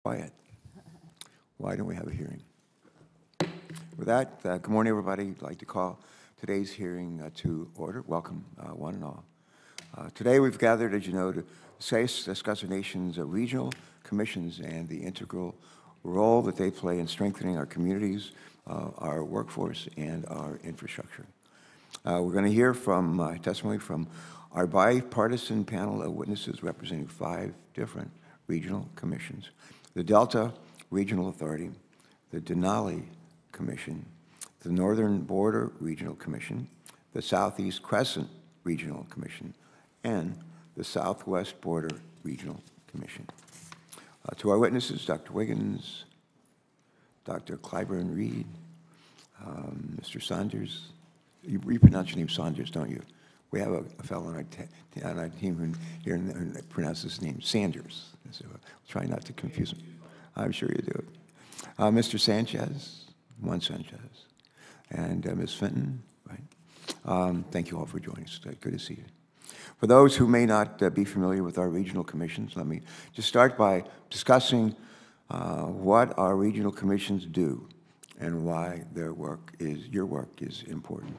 Quiet. Why don't we have a hearing? With that, good morning, everybody. I'd like to call today's hearing to order. Welcome, one and all. Today we've gathered, as you know, to discuss the nation's regional commissions and the integral role that they play in strengthening our communities, our workforce, and our infrastructure. We're going to hear from testimony from our bipartisan panel of witnesses representing 5 different regional commissions: the Delta Regional Authority, the Denali Commission, the Northern Border Regional Commission, the Southeast Crescent Regional Commission, and the Southwest Border Regional Commission. To our witnesses, Dr. Wiggins, Dr. Clyburn Reed, Mr. Saunders. You pronounce your name Saunders, don't you? We have a fellow on our team here who pronounces his name Sanders. So try not to confuse him. I'm sure you do. Mr. Sanchez, Juan Sanchez, and Ms. Fenton, right? Thank you all for joining us today. Good to see you. For those who may not be familiar with our regional commissions, let me just start by discussing what our regional commissions do and why your work is important.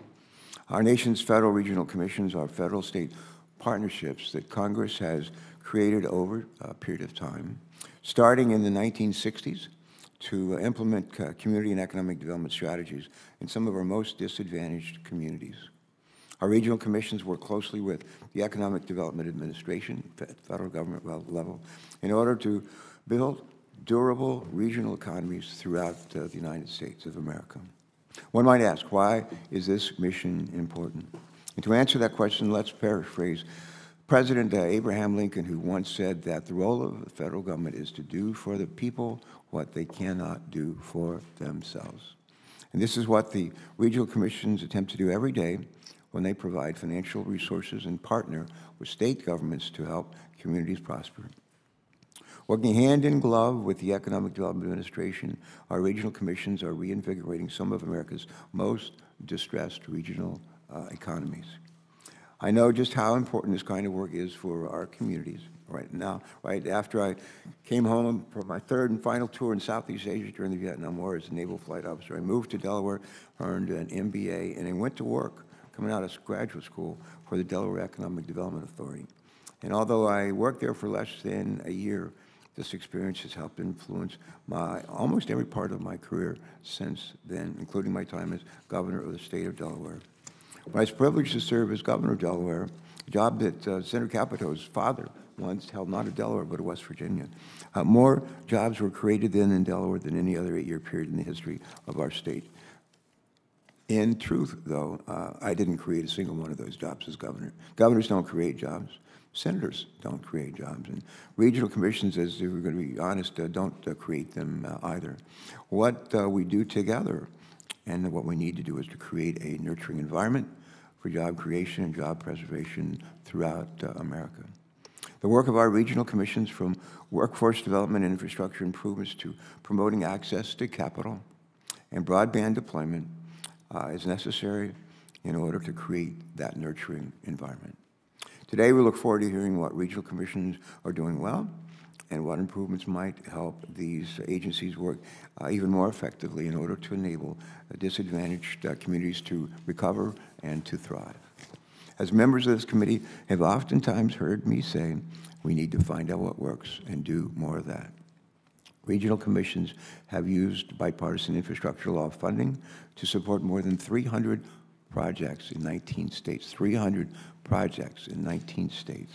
Our nation's federal regional commissions are federal-state partnerships that Congress has created over a period of time, starting in the 1960s to implement community and economic development strategies in some of our most disadvantaged communities. Our regional commissions work closely with the Economic Development Administration at federal government level in order to build durable regional economies throughout the United States of America. One might ask, why is this mission important? And to answer that question, let's paraphrase President Abraham Lincoln, who once said that the role of the federal government is to do for the people what they cannot do for themselves. And this is what the regional commissions attempt to do every day when they provide financial resources and partner with state governments to help communities prosper. Working hand in glove with the Economic Development Administration, our regional commissions are reinvigorating some of America's most distressed regional economies. I know just how important this kind of work is for our communities right now. Right after I came home from my 3rd and final tour in Southeast Asia during the Vietnam War as a naval flight officer, I moved to Delaware, earned an MBA, and I went to work coming out of graduate school for the Delaware Economic Development Authority. And although I worked there for less than a year, this experience has helped influence almost every part of my career since then, including my time as governor of the state of Delaware. When I was privileged to serve as governor of Delaware, a job that Senator Capito's father once held, not in Delaware, but in West Virginia, more jobs were created then in Delaware than any other 8-year period in the history of our state. In truth, though, I didn't create a single one of those jobs as governor. Governors don't create jobs. Senators don't create jobs, and regional commissions, as we're going to be honest, don't create them either. What we do together and what we need to do is to create a nurturing environment for job creation and job preservation throughout America. The work of our regional commissions, from workforce development and infrastructure improvements to promoting access to capital and broadband deployment, is necessary in order to create that nurturing environment. Today, we look forward to hearing what regional commissions are doing well and what improvements might help these agencies work even more effectively in order to enable disadvantaged communities to recover and to thrive. As members of this committee have oftentimes heard me say, we need to find out what works and do more of that. Regional commissions have used bipartisan infrastructure law funding to support more than 300 projects in 19 states, 300 projects in 19 states.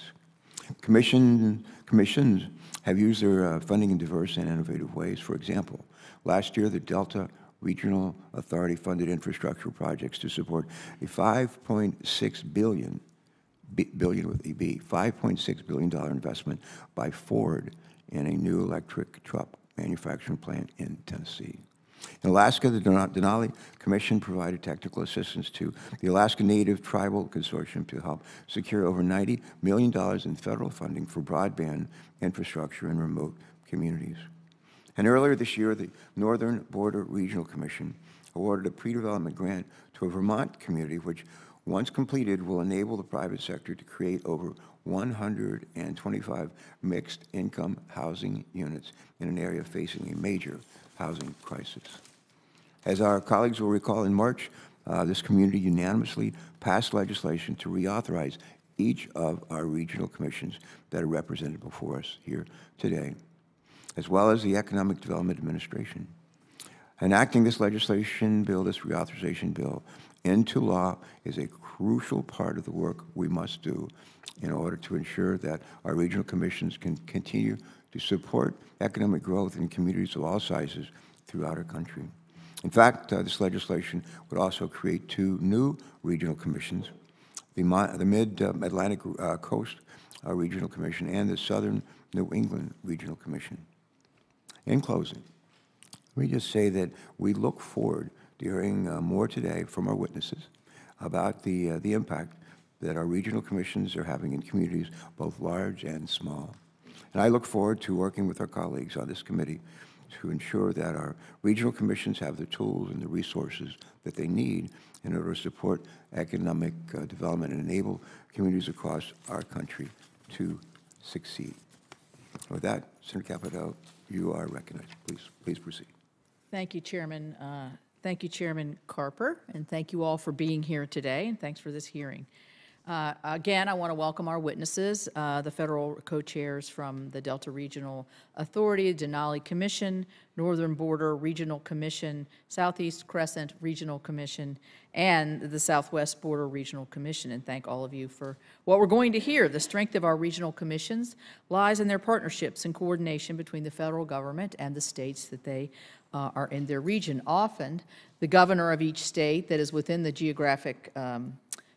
Commissions have used their funding in diverse and innovative ways. For example, last year, the Delta Regional Authority funded infrastructure projects to support a $5.6 billion with EB, $5.6 billion investment by Ford in a new electric truck manufacturing plant in Tennessee. In Alaska, the Denali Commission provided technical assistance to the Alaska Native Tribal Consortium to help secure over $90 million in federal funding for broadband infrastructure in remote communities. And earlier this year, the Northern Border Regional Commission awarded a pre-development grant to a Vermont community which once completed, will enable the private sector to create over 125 mixed-income housing units in an area facing a major housing crisis. As our colleagues will recall, in March, this community unanimously passed legislation to reauthorize each of our regional commissions that are represented before us here today, as well as the Economic Development Administration. Enacting this legislation bill, this reauthorization bill, into law is a crucial part of the work we must do in order to ensure that our regional commissions can continue to support economic growth in communities of all sizes throughout our country. In fact, this legislation would also create 2 new regional commissions, the Mid-Atlantic Coast Regional Commission and the Southern New England Regional Commission. In closing, let me just say that we look forward to hearing more today from our witnesses about the impact that our regional commissions are having in communities both large and small. And I look forward to working with our colleagues on this committee to ensure that our regional commissions have the tools and the resources that they need in order to support economic development and enable communities across our country to succeed. With that, Senator Capito, you are recognized. Please proceed. Thank you, Chairman. Thank you, Chairman Carper, and thank you all for being here today, and thanks for this hearing. Again, I want to welcome our witnesses, the federal co-chairs from the Delta Regional Authority, Denali Commission, Northern Border Regional Commission, Southeast Crescent Regional Commission, and the Southwest Border Regional Commission, and thank all of you for what we're going to hear. The strength of our regional commissions lies in their partnerships and coordination between the federal government and the states that they are in their region. Often, the governor of each state that is within the geographic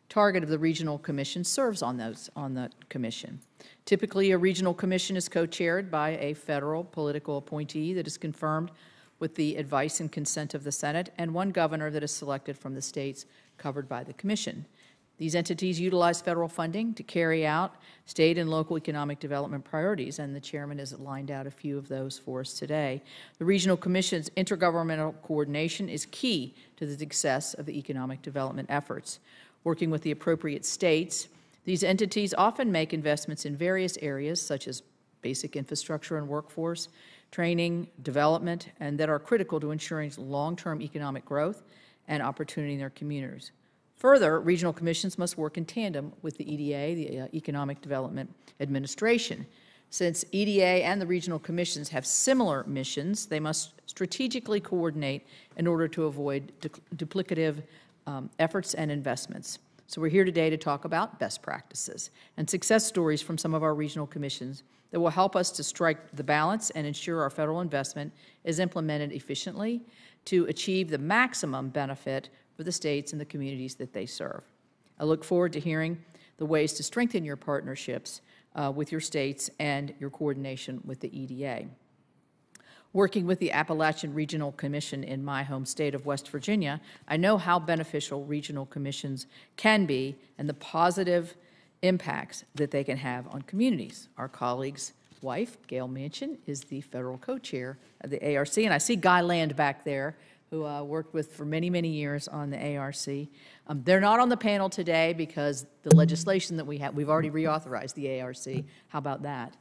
target of the regional commission serves on the commission. Typically, a regional commission is co-chaired by a federal political appointee that is confirmed with the advice and consent of the Senate, and one governor that is selected from the states covered by the commission. These entities utilize federal funding to carry out state and local economic development priorities, and the chairman has lined out a few of those for us today. The Regional Commission's intergovernmental coordination is key to the success of the economic development efforts. Working with the appropriate states, these entities often make investments in various areas such as basic infrastructure and workforce, training, development, and that are critical to ensuring long-term economic growth and opportunity in their communities. Further, regional commissions must work in tandem with the EDA, the Economic Development Administration. Since EDA and the regional commissions have similar missions, they must strategically coordinate in order to avoid duplicative efforts and investments. So we're here today to talk about best practices and success stories from some of our regional commissions that will help us to strike the balance and ensure our federal investment is implemented efficiently to achieve the maximum benefit for the states and the communities that they serve. I look forward to hearing the ways to strengthen your partnerships with your states and your coordination with the EDA. Working with the Appalachian Regional Commission in my home state of West Virginia, I know how beneficial regional commissions can be and the positive impacts that they can have on communities. Our colleague's wife, Gail Manchin, is the federal co-chair of the ARC, and I see Guy Land back there, who worked with for many, many years on the ARC. They're not on the panel today because the legislation that we have, we've already reauthorized the ARC. How about that?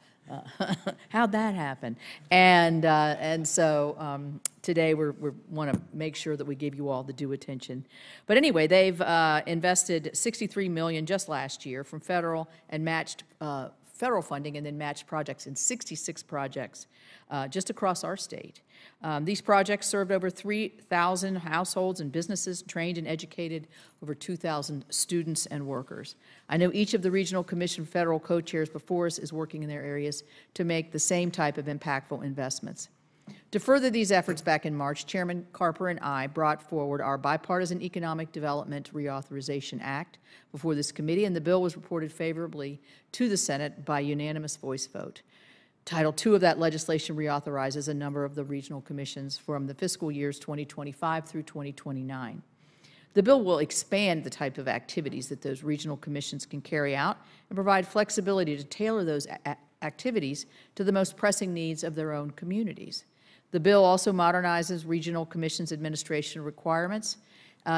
How'd that happen? And so today we want to make sure that we give you all the due attention. But anyway, they've invested $63 million just last year from federal and matched federal funding and then matched projects in 66 projects just across our state. These projects served over 3,000 households and businesses, trained and educated over 2,000 students and workers. I know each of the Regional Commission federal co-chairs before us is working in their areas to make the same type of impactful investments. To further these efforts back in March, Chairman Carper and I brought forward our Bipartisan Economic Development Reauthorization Act before this committee, and the bill was reported favorably to the Senate by unanimous voice vote. Title II of that legislation reauthorizes a number of the regional commissions from the fiscal years 2025 through 2029. The bill will expand the type of activities that those regional commissions can carry out and provide flexibility to tailor those activities to the most pressing needs of their own communities. The bill also modernizes regional commissions' administration requirements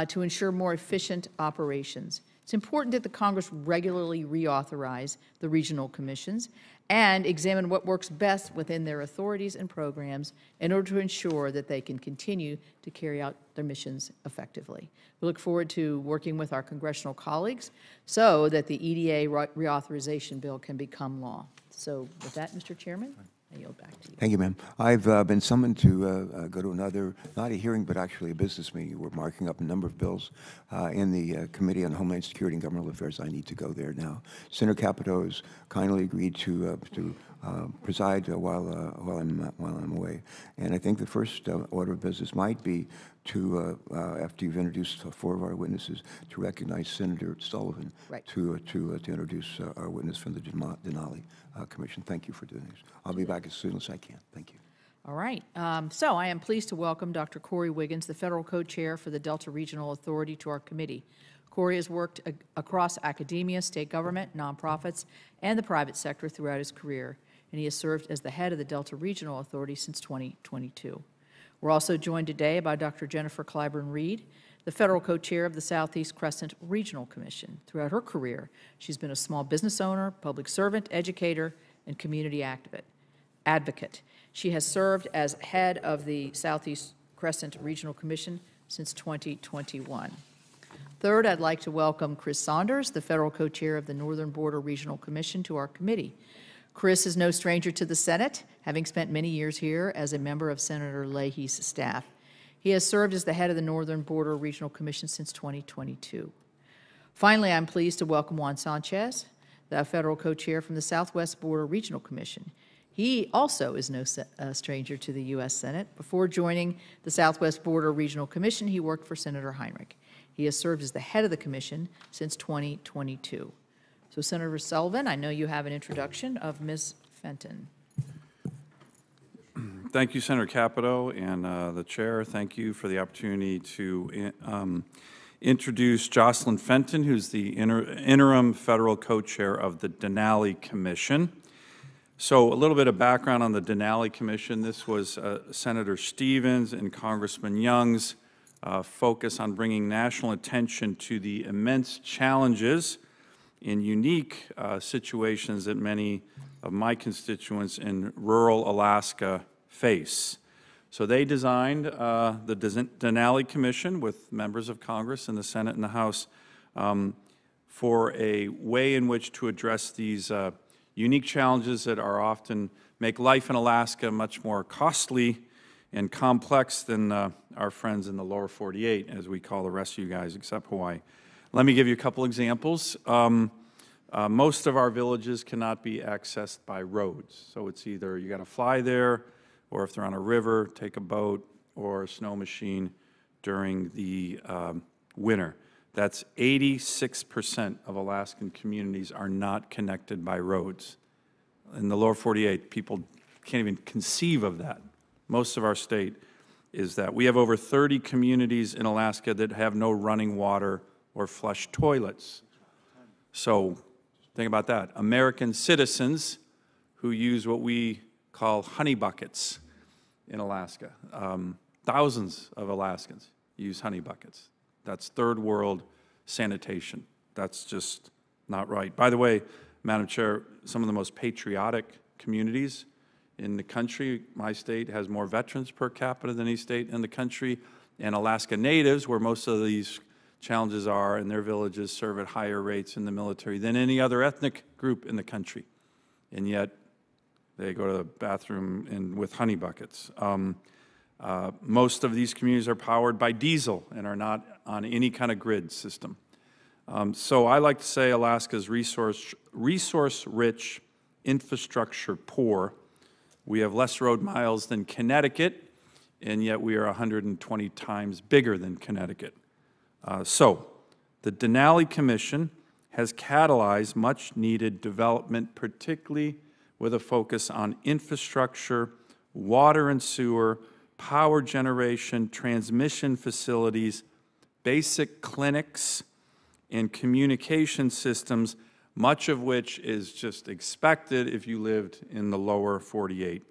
to ensure more efficient operations. It's important that the Congress regularly reauthorize the regional commissions and examine what works best within their authorities and programs in order to ensure that they can continue to carry out their missions effectively. We look forward to working with our congressional colleagues so that the EDA reauthorization bill can become law. So with that, Mr. Chairman, I yield back to you. Thank you, ma'am. I've been summoned to go to another, not a hearing, but actually a business meeting. We're marking up a number of bills in the Committee on Homeland Security and Governmental Affairs. I need to go there now. Senator Capito has kindly agreed to preside while I'm away. And I think the first order of business might be to, after you've introduced 4 of our witnesses, to recognize Senator Sullivan to introduce our witness from the Denali Commission. Thank you for doing this. I'll be back as soon as I can. Thank you. All right. So I am pleased to welcome Dr. Corey Wiggins, the Federal Co-Chair for the Delta Regional Authority, to our committee. Corey has worked across academia, state government, nonprofits, and the private sector throughout his career, and he has served as the head of the Delta Regional Authority since 2022. We're also joined today by Dr. Jennifer Clyburn Reed, the Federal Co-Chair of the Southeast Crescent Regional Commission. Throughout her career, she's been a small business owner, public servant, educator, and community advocate. She has served as head of the Southeast Crescent Regional Commission since 2021. Third, I'd like to welcome Chris Saunders, the Federal Co-Chair of the Northern Border Regional Commission, to our committee. Chris is no stranger to the Senate, having spent many years here as a member of Senator Leahy's staff. He has served as the head of the Northern Border Regional Commission since 2022. Finally, I'm pleased to welcome Juan Sanchez, the Federal Co-Chair from the Southwest Border Regional Commission. He also is no stranger to the U.S. Senate. Before joining the Southwest Border Regional Commission, he worked for Senator Heinrich. He has served as the head of the commission since 2022. So, Senator Sullivan, I know you have an introduction of Ms. Fenton. Thank you, Senator Capito, and the chair. Thank you for the opportunity to introduce Jocelyn Fenton, who's the interim federal co-chair of the Denali Commission. So a little bit of background on the Denali Commission. This was Senator Stevens and Congressman Young's focus on bringing national attention to the immense challenges in unique situations that many of my constituents in rural Alaska face. So they designed the Denali Commission with members of Congress in the Senate and the House for a way in which to address these unique challenges that are often make life in Alaska much more costly and complex than our friends in the lower 48, as we call the rest of you guys, except Hawaii. Let me give you a couple examples. Most of our villages cannot be accessed by roads. So it's either you got to fly there, or if they're on a river, take a boat or a snow machine during the winter. That's 86% of Alaskan communities are not connected by roads. In the lower 48, people can't even conceive of that. Most of our state is that. We have over 30 communities in Alaska that have no running water or flush toilets. So think about that. American citizens who use what we call honey buckets in Alaska. Thousands of Alaskans use honey buckets. That's third world sanitation. That's just not right. By the way, Madam Chair, some of the most patriotic communities in the country, my state has more veterans per capita than any state in the country, and Alaska Natives, where most of these challenges are, and their villages serve at higher rates in the military than any other ethnic group in the country. And yet, they go to the bathroom with honey buckets. Most of these communities are powered by diesel and are not on any kind of grid system. So I like to say Alaska's resource-rich, infrastructure-poor. We have less road miles than Connecticut, and yet we are 120 times bigger than Connecticut. So the Denali Commission has catalyzed much-needed development, particularly with a focus on infrastructure, water and sewer, power generation, transmission facilities, basic clinics, and communication systems, much of which is just expected if you lived in the lower 48.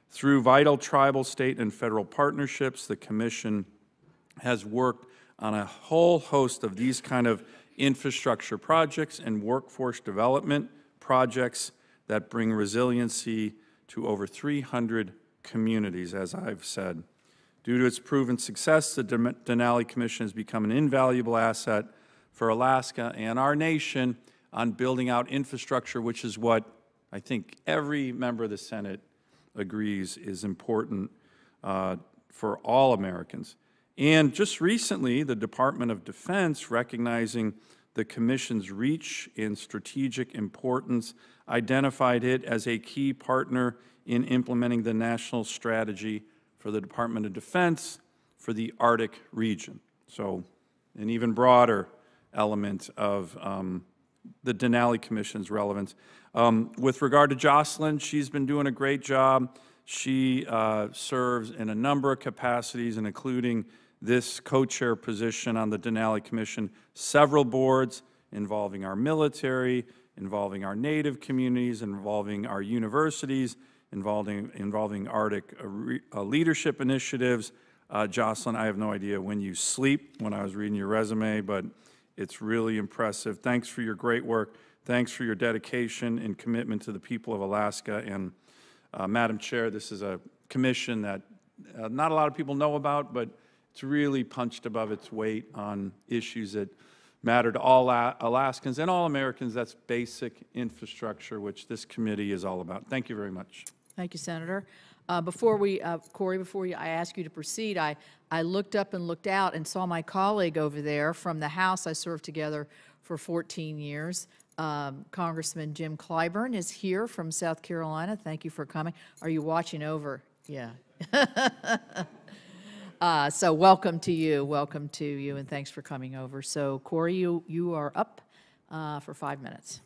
Through vital tribal, state, and federal partnerships, the Commission has worked on a whole host of these kind of infrastructure projects and workforce development projects that bring resiliency to over 300 communities, as I've said. Due to its proven success, the Denali Commission has become an invaluable asset for Alaska and our nation on building out infrastructure, which is what I think every member of the Senate agrees is important for all Americans. And just recently, the Department of Defense, recognizing the Commission's reach and strategic importance, identified it as a key partner in implementing the national strategy for the Department of Defense for the Arctic region. So an even broader element of the Denali Commission's relevance. With regard to Jocelyn, she's been doing a great job. She serves in a number of capacities, and including this co-chair position on the Denali Commission, several boards involving our military, involving our Native communities, involving our universities, involving Arctic leadership initiatives. Jocelyn, I have no idea when you sleep when I was reading your resume, but it's really impressive. Thanks for your great work. Thanks for your dedication and commitment to the people of Alaska. And Madam Chair, this is a commission that not a lot of people know about, but it's really punched above its weight on issues that matter to all Alaskans and all Americans. That's basic infrastructure, which this committee is all about. Thank you very much. Thank you, Senator. Corey, before I ask you to proceed, I looked up and looked out and saw my colleague over there from the House. I served together for 14 years. Congressman Jim Clyburn is here from South Carolina. Thank you for coming. Are you watching over? Yeah. So welcome to you, and thanks for coming over. So Corey, you are up for 5 minutes.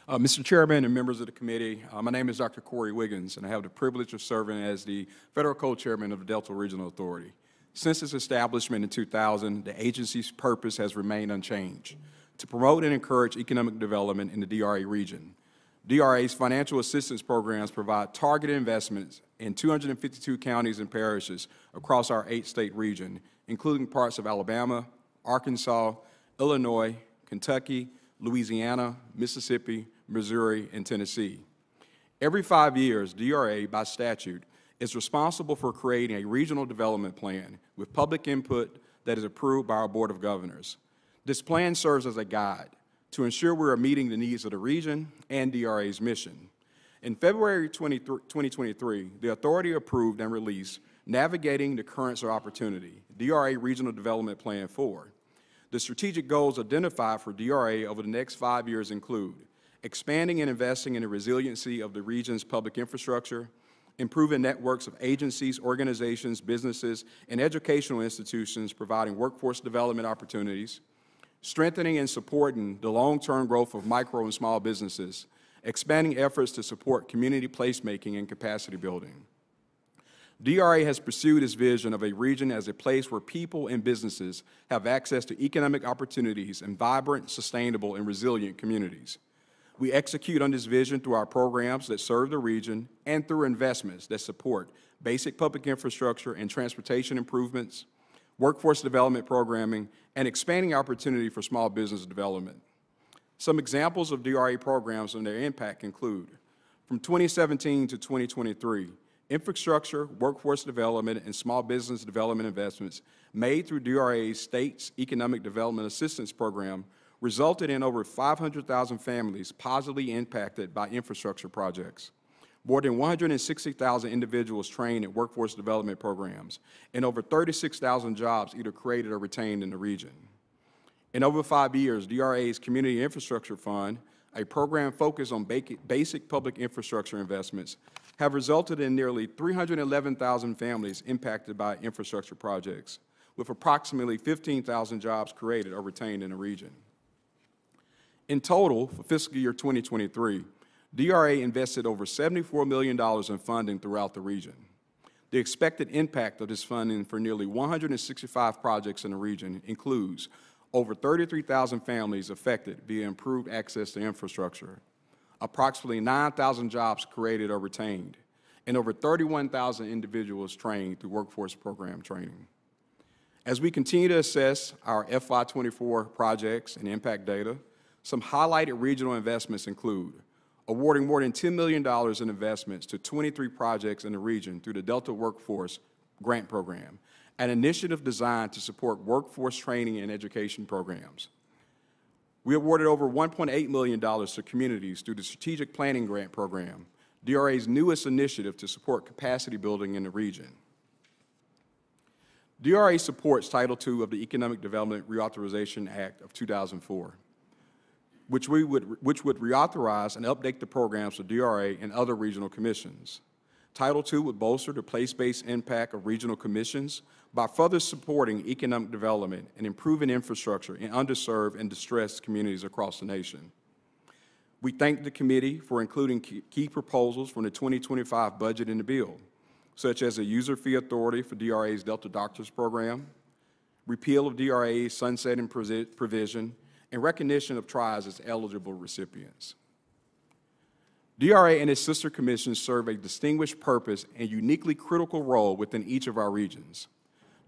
Mr. Chairman and members of the committee, my name is Dr. Corey Wiggins, and I have the privilege of serving as the Federal Co-Chairman of the Delta Regional Authority. Since its establishment in 2000, the agency's purpose has remained unchanged: to promote and encourage economic development in the DRA region. DRA's financial assistance programs provide targeted investments in 252 counties and parishes across our 8-state region, including parts of Alabama, Arkansas, Illinois, Kentucky, Louisiana, Mississippi, Missouri, and Tennessee. Every 5 years, DRA, by statute, is responsible for creating a regional development plan with public input that is approved by our Board of Governors. This plan serves as a guide to ensure we are meeting the needs of the region and DRA's mission. In February 2023, the Authority approved and released Navigating the Currents of Opportunity, DRA Regional Development Plan 4. The strategic goals identified for DRA over the next 5 years include expanding and investing in the resiliency of the region's public infrastructure, improving networks of agencies, organizations, businesses, and educational institutions providing workforce development opportunities, strengthening and supporting the long-term growth of micro and small businesses, expanding efforts to support community placemaking and capacity building. DRA has pursued its vision of a region as a place where people and businesses have access to economic opportunities and vibrant, sustainable, and resilient communities. We execute on this vision through our programs that serve the region and through investments that support basic public infrastructure and transportation improvements, workforce development programming, and expanding opportunity for small business development. Some examples of DRA programs and their impact include, from 2017 to 2023, infrastructure, workforce development, and small business development investments made through DRA's State's Economic Development Assistance Program resulted in over 500,000 families positively impacted by infrastructure projects. More than 160,000 individuals trained in workforce development programs, and over 36,000 jobs either created or retained in the region. In over 5 years, DRA's Community Infrastructure Fund, a program focused on basic public infrastructure investments, have resulted in nearly 311,000 families impacted by infrastructure projects, with approximately 15,000 jobs created or retained in the region. In total, for fiscal year 2023, DRA invested over $74 million in funding throughout the region. The expected impact of this funding for nearly 165 projects in the region includes over 33,000 families affected via improved access to infrastructure, approximately 9,000 jobs created or retained, and over 31,000 individuals trained through workforce program training. As we continue to assess our FY24 projects and impact data, some highlighted regional investments include awarding more than $10 million in investments to 23 projects in the region through the Delta Workforce Grant Program, an initiative designed to support workforce training and education programs. We awarded over $1.8 million to communities through the Strategic Planning Grant Program, DRA's newest initiative to support capacity building in the region. DRA supports Title II of the Economic Development Reauthorization Act of 2004, which would reauthorize and update the programs for DRA and other regional commissions. Title II would bolster the place-based impact of regional commissions by further supporting economic development and improving infrastructure in underserved and distressed communities across the nation. We thank the committee for including key proposals from the 2025 budget in the bill, such as a user fee authority for DRA's Delta Doctors Program, repeal of DRA's sunsetting provision, and recognition of tribes as eligible recipients. DRA and its sister commissions serve a distinguished purpose and uniquely critical role within each of our regions.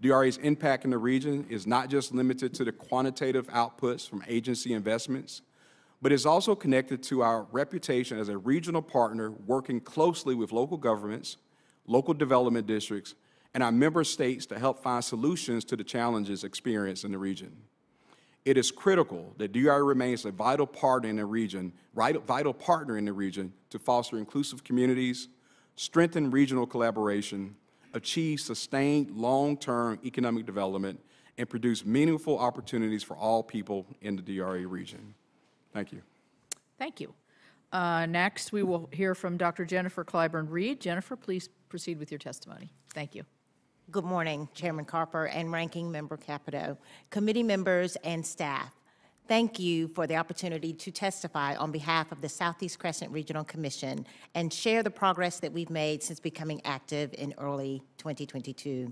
DRA's impact in the region is not just limited to the quantitative outputs from agency investments, but is also connected to our reputation as a regional partner working closely with local governments, local development districts, and our member states to help find solutions to the challenges experienced in the region. It is critical that DRA remains a vital partner in the region to foster inclusive communities, strengthen regional collaboration, achieve sustained long-term economic development, and produce meaningful opportunities for all people in the DRA region. Thank you. Thank you. Next, we will hear from Dr. Jennifer Clyburn Reed. Jennifer, please proceed with your testimony. Thank you. Good morning, Chairman Carper and Ranking Member Capito, committee members and staff. Thank you for the opportunity to testify on behalf of the Southeast Crescent Regional Commission and share the progress that we've made since becoming active in early 2022.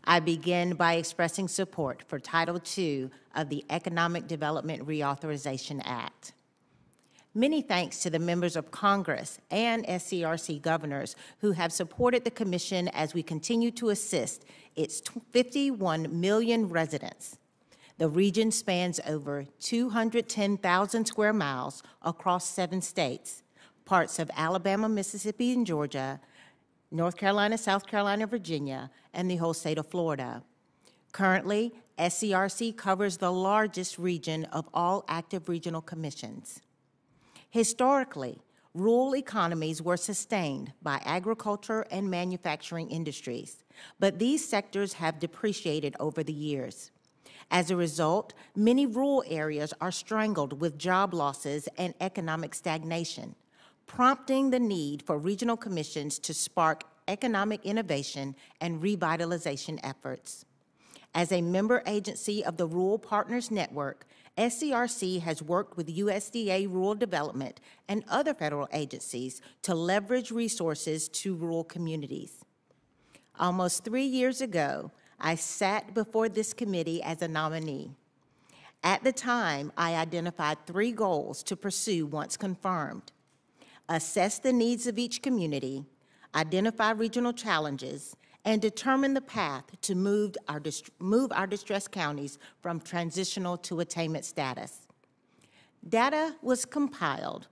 I begin by expressing support for Title II of the Economic Development Reauthorization Act. Many thanks to the members of Congress and SCRC governors who have supported the Commission as we continue to assist its 51 million residents. The region spans over 210,000 square miles across 7 states, parts of Alabama, Mississippi, and Georgia, North Carolina, South Carolina, Virginia, and the whole state of Florida. Currently, SCRC covers the largest region of all active regional commissions. Historically, rural economies were sustained by agriculture and manufacturing industries, but these sectors have depreciated over the years. As a result, many rural areas are strangled with job losses and economic stagnation, prompting the need for regional commissions to spark economic innovation and revitalization efforts. As a member agency of the Rural Partners Network, SCRC has worked with USDA Rural Development and other federal agencies to leverage resources to rural communities. Almost 3 years ago, I sat before this committee as a nominee. At the time, I identified 3 goals to pursue once confirmed: assess the needs of each community, identify regional challenges, and determine the path to move our distressed counties from transitional to attainment status. Data was compiled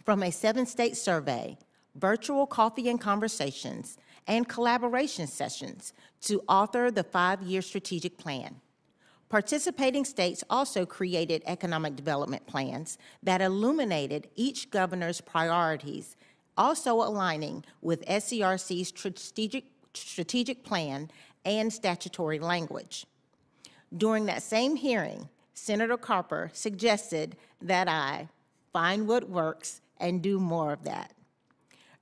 from a 7-state survey, virtual coffee and conversations, and collaboration sessions to author the 5-year strategic plan. Participating states also created economic development plans that illuminated each governor's priorities, also aligning with SCRC's strategic plan and statutory language. During that same hearing, Senator Carper suggested that I find what works and do more of that.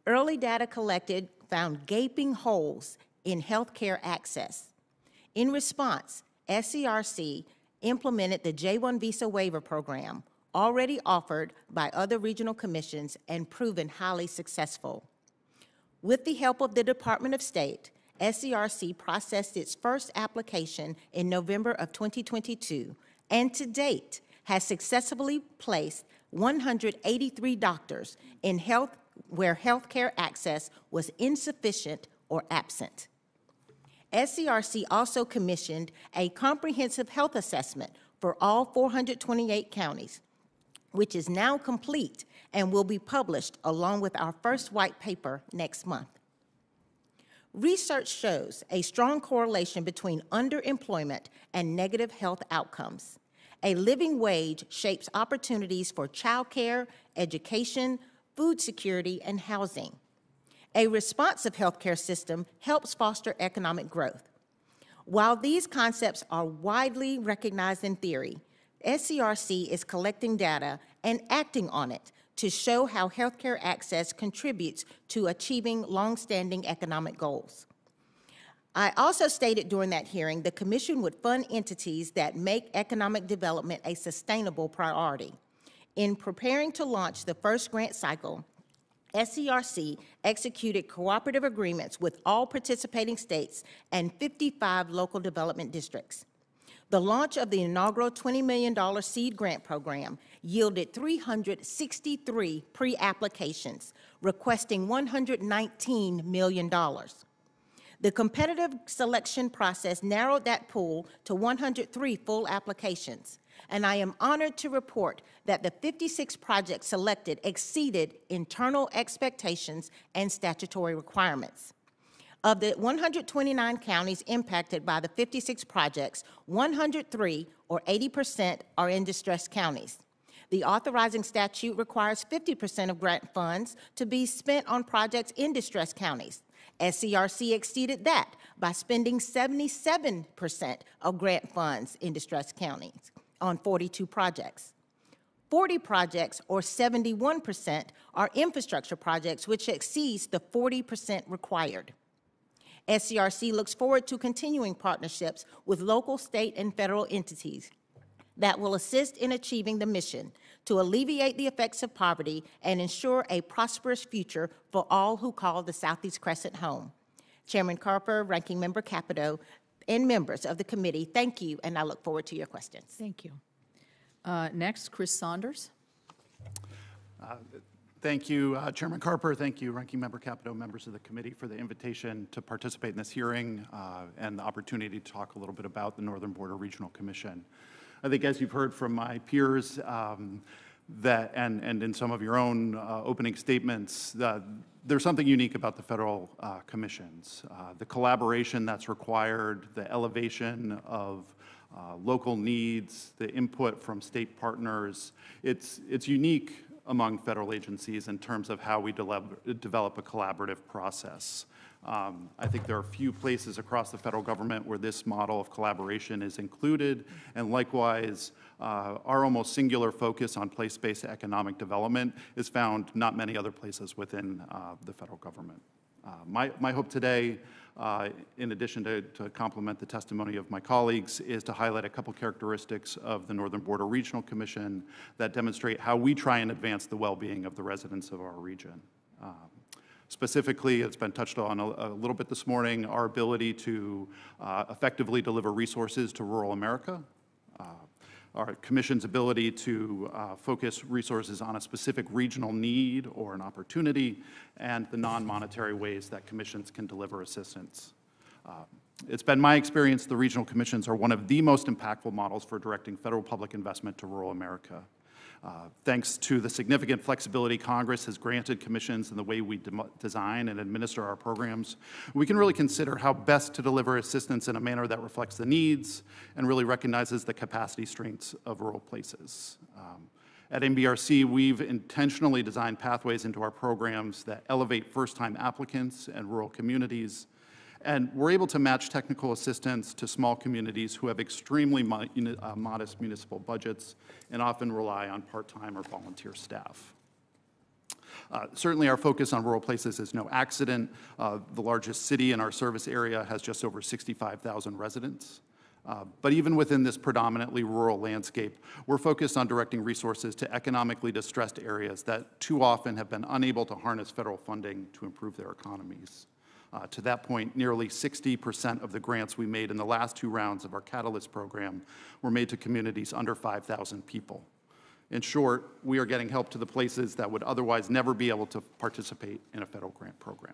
Early data collected found gaping holes in healthcare access. In response, SCRC implemented the J-1 visa waiver program, already offered by other regional commissions and proven highly successful. With the help of the Department of State, SCRC processed its first application in November of 2022, and to date has successfully placed 183 doctors in where healthcare access was insufficient or absent. SCRC also commissioned a comprehensive health assessment for all 428 counties, which is now complete and will be published along with our first white paper next month. Research shows a strong correlation between underemployment and negative health outcomes. A living wage shapes opportunities for childcare, education, food security, and housing. A responsive healthcare system helps foster economic growth. While these concepts are widely recognized in theory, SCRC is collecting data and acting on it to show how healthcare access contributes to achieving longstanding economic goals. I also stated during that hearing the Commission would fund entities that make economic development a sustainable priority. In preparing to launch the first grant cycle, SCRC executed cooperative agreements with all participating states and 55 local development districts. The launch of the inaugural $20 million seed grant program yielded 363 pre-applications, requesting $119 million. The competitive selection process narrowed that pool to 103 full applications, and I am honored to report that the 56 projects selected exceeded internal expectations and statutory requirements. Of the 129 counties impacted by the 56 projects, 103, or 80%, are in distressed counties. The authorizing statute requires 50% of grant funds to be spent on projects in distressed counties. SCRC exceeded that by spending 77% of grant funds in distressed counties on 42 projects. 40 projects, or 71%, are infrastructure projects, which exceeds the 40% required. SCRC looks forward to continuing partnerships with local, state, and federal entities that will assist in achieving the mission to alleviate the effects of poverty and ensure a prosperous future for all who call the Southeast Crescent home. Chairman Carper, Ranking Member Capito, and members of the committee, thank you, and I look forward to your questions. Thank you. Next, Chris Saunders. Thank you, Chairman Carper. Thank you, Ranking Member Capito, members of the committee, for the invitation to participate in this hearing and the opportunity to talk a little bit about the Northern Border Regional Commission. I think, as you've heard from my peers, that and in some of your own opening statements, there's something unique about the federal commissions. The collaboration that's required, the elevation of local needs, the input from state partners, it's unique among federal agencies in terms of how we develop a collaborative process. I think there are few places across the federal government where this model of collaboration is included, and likewise, our almost singular focus on place-based economic development is found not many other places within the federal government. My hope today, in addition to complement the testimony of my colleagues, is to highlight a couple characteristics of the Northern Border Regional Commission that demonstrate how we try and advance the well-being of the residents of our region. Specifically, it's been touched on a little bit this morning, our ability to effectively deliver resources to rural America, our Commission's ability to focus resources on a specific regional need or an opportunity, and the non-monetary ways that commissions can deliver assistance. It's been my experience the regional commissions are one of the most impactful models for directing federal public investment to rural America. Thanks to the significant flexibility Congress has granted commissions in the way we design and administer our programs, we can really consider how best to deliver assistance in a manner that reflects the needs and really recognizes the capacity strengths of rural places. At NBRC, we've intentionally designed pathways into our programs that elevate first-time applicants and rural communities, and we're able to match technical assistance to small communities who have extremely modest municipal budgets and often rely on part-time or volunteer staff. Certainly our focus on rural places is no accident. The largest city in our service area has just over 65,000 residents. But even within this predominantly rural landscape, we're focused on directing resources to economically distressed areas that too often have been unable to harness federal funding to improve their economies. To that point, nearly 60% of the grants we made in the last 2 rounds of our Catalyst program were made to communities under 5,000 people. In short, we are getting help to the places that would otherwise never be able to participate in a federal grant program.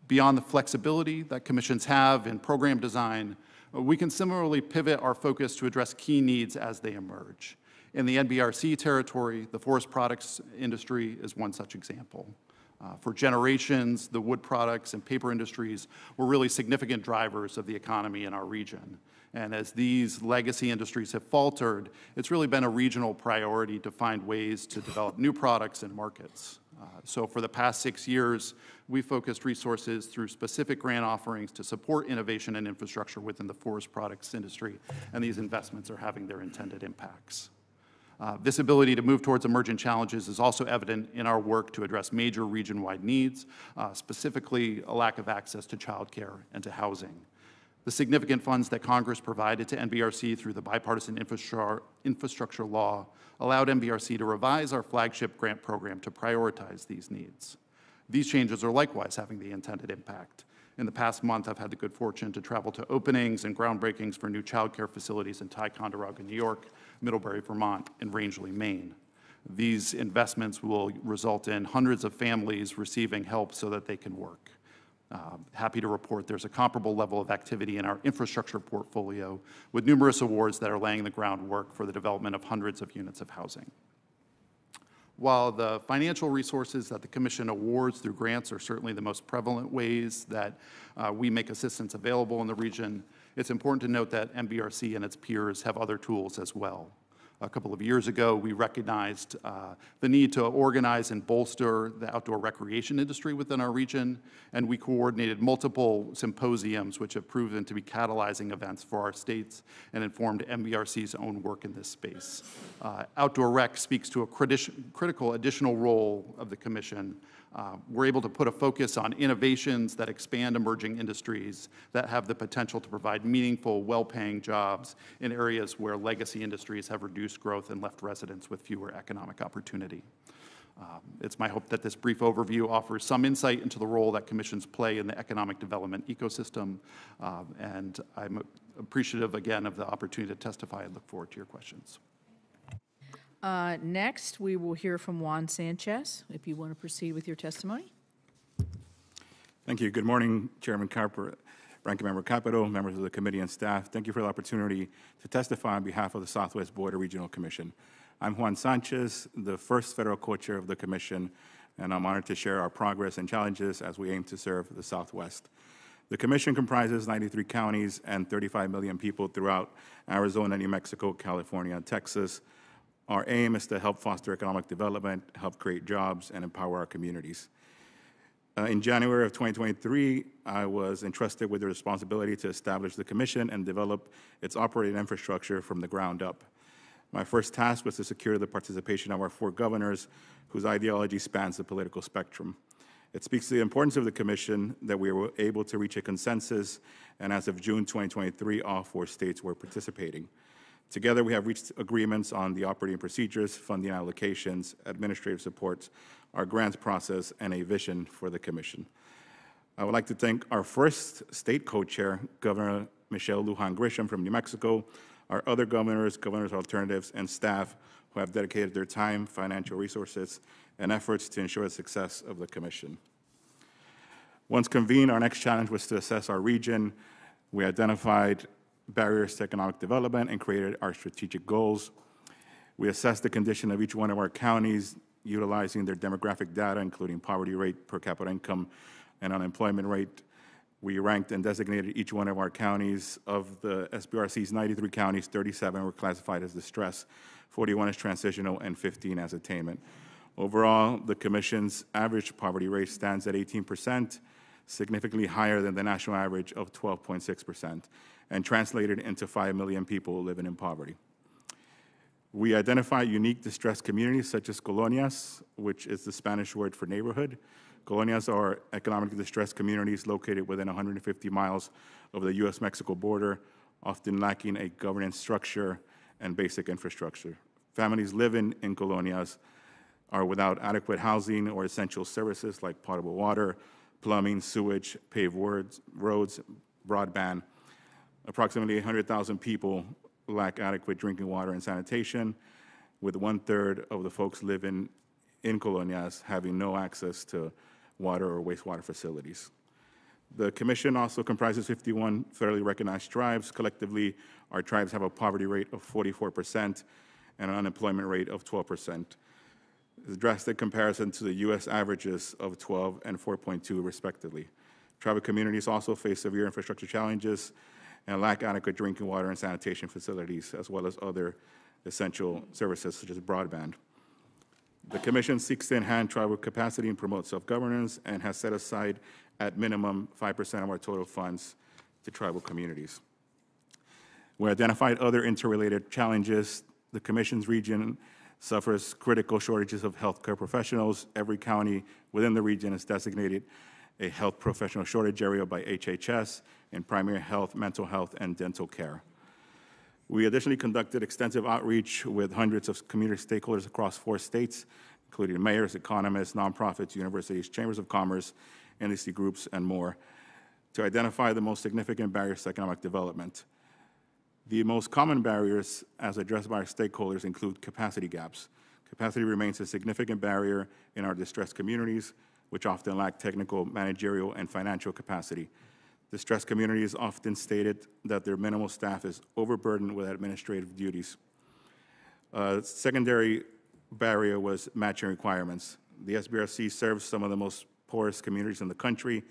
Beyond the flexibility that commissions have in program design, we can similarly pivot our focus to address key needs as they emerge. In the NBRC territory, the forest products industry is one such example. For generations, the wood products and paper industries were really significant drivers of the economy in our region. And as these legacy industries have faltered, it's really been a regional priority to find ways to develop new products and markets. So for the past 6 years, we focused resources through specific grant offerings to support innovation and infrastructure within the forest products industry, and these investments are having their intended impacts. This ability to move towards emergent challenges is also evident in our work to address major region-wide needs, specifically a lack of access to childcare and to housing. The significant funds that Congress provided to NBRC through the bipartisan infrastructure law allowed NBRC to revise our flagship grant program to prioritize these needs. These changes are likewise having the intended impact. In the past month, I've had the good fortune to travel to openings and groundbreakings for new child care facilities in Ticonderoga, New York, Middlebury, Vermont, and Rangeley, Maine. These investments will result in hundreds of families receiving help so that they can work. Happy to report there's a comparable level of activity in our infrastructure portfolio, with numerous awards that are laying the groundwork for the development of hundreds of units of housing. While the financial resources that the Commission awards through grants are certainly the most prevalent ways that we make assistance available in the region, it's important to note that NBRC and its peers have other tools as well. A couple of years ago, we recognized the need to organize and bolster the outdoor recreation industry within our region, and we coordinated multiple symposiums which have proven to be catalyzing events for our states and informed NBRC's own work in this space. Outdoor rec speaks to a critical additional role of the Commission. We're able to put a focus on innovations that expand emerging industries that have the potential to provide meaningful, well-paying jobs in areas where legacy industries have reduced growth and left residents with fewer economic opportunity. It's my hope that this brief overview offers some insight into the role that commissions play in the economic development ecosystem, and I'm appreciative again of the opportunity to testify and look forward to your questions. Next, we will hear from Juan Sanchez, if you want to proceed with your testimony. Thank you. Good morning, Chairman Carper, Ranking Member Capito, members of the committee and staff. Thank you for the opportunity to testify on behalf of the Southwest Border Regional Commission. I'm Juan Sanchez, the first federal co-chair of the commission, and I'm honored to share our progress and challenges as we aim to serve the Southwest. The commission comprises 93 counties and 35 million people throughout Arizona, New Mexico, California, and Texas. Our aim is to help foster economic development, help create jobs, and empower our communities. In January of 2023, I was entrusted with the responsibility to establish the commission and develop its operating infrastructure from the ground up. My first task was to secure the participation of our 4 governors, whose ideology spans the political spectrum. It speaks to the importance of the commission that we were able to reach a consensus, and as of June 2023, all 4 states were participating. Together, we have reached agreements on the operating procedures, funding allocations, administrative supports, our grants process, and a vision for the commission. I would like to thank our first state co-chair, Governor Michelle Lujan Grisham from New Mexico, our other governors, governors alternatives, and staff who have dedicated their time, financial resources, and efforts to ensure the success of the commission. Once convened, our next challenge was to assess our region. We identified barriers to economic development and created our strategic goals. We assessed the condition of each one of our counties, utilizing their demographic data, including poverty rate, per capita income, and unemployment rate. We ranked and designated each one of our counties. Of the SBRC's 93 counties, 37 were classified as distress, 41 as transitional, and 15 as attainment. Overall, the Commission's average poverty rate stands at 18%, significantly higher than the national average of 12.6%, and translated into 5 million people living in poverty. We identify unique distressed communities such as colonias, which is the Spanish word for neighborhood. Colonias are economically distressed communities located within 150 miles of the U.S.-Mexico border, often lacking a governance structure and basic infrastructure. Families living in colonias are without adequate housing or essential services like potable water, plumbing, sewage, paved roads, broadband. Approximately 800,000 people lack adequate drinking water and sanitation, with 1/3 of the folks living in colonias having no access to water or wastewater facilities. The commission also comprises 51 federally recognized tribes. Collectively, our tribes have a poverty rate of 44% and an unemployment rate of 12%. It's a drastic comparison to the U.S. averages of 12 and 4.2 respectively. Tribal communities also face severe infrastructure challenges and lack adequate drinking water and sanitation facilities, as well as other essential services such as broadband. The commission seeks to enhance tribal capacity and promote self-governance and has set aside at minimum 5% of our total funds to tribal communities. We identified other interrelated challenges. The commission's region suffers critical shortages of healthcare professionals. Every county within the region is designated a health professional shortage area by HHS in primary health, mental health, and dental care. We additionally conducted extensive outreach with hundreds of community stakeholders across 4 states, including mayors, economists, nonprofits, universities, chambers of commerce, industry groups, and more, to identify the most significant barriers to economic development. The most common barriers, as addressed by our stakeholders, include capacity gaps. Capacity remains a significant barrier in our distressed communities, which often lack technical, managerial, and financial capacity. Distressed communities often stated that their minimal staff is overburdened with administrative duties. Secondary barrier was matching requirements. The SBRC serves some of the most poorest communities in the country,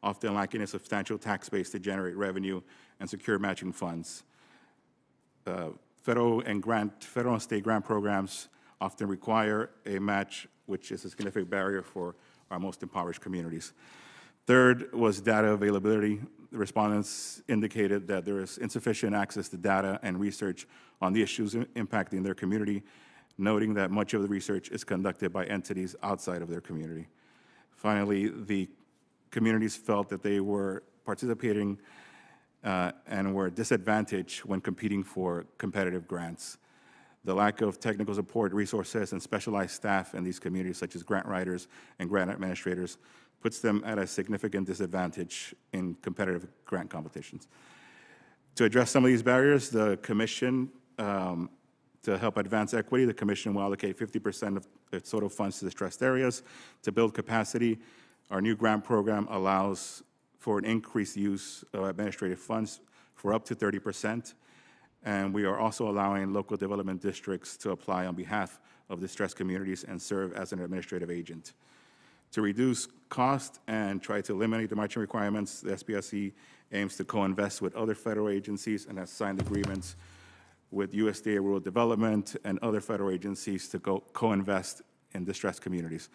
often lacking a substantial tax base to generate revenue and secure matching funds. Federal and state grant programs often require a match, which is a significant barrier for our most impoverished communities. Third was data availability. The respondents indicated that there is insufficient access to data and research on the issues impacting their community, noting that much of the research is conducted by entities outside of their community. Finally, the communities felt that they were participating and were disadvantaged when competing for competitive grants. The lack of technical support, resources, and specialized staff in these communities, such as grant writers and grant administrators, puts them at a significant disadvantage in competitive grant competitions. To address some of these barriers, the commission, to help advance equity, the commission will allocate 50% of its total funds to distressed areas. To build capacity, our new grant program allows for an increased use of administrative funds for up to 30%. And we are also allowing local development districts to apply on behalf of distressed communities and serve as an administrative agent. To reduce cost and try to eliminate the matching requirements, the SBSC aims to co-invest with other federal agencies and has signed agreements with USDA Rural Development and other federal agencies to co-invest in distressed communities.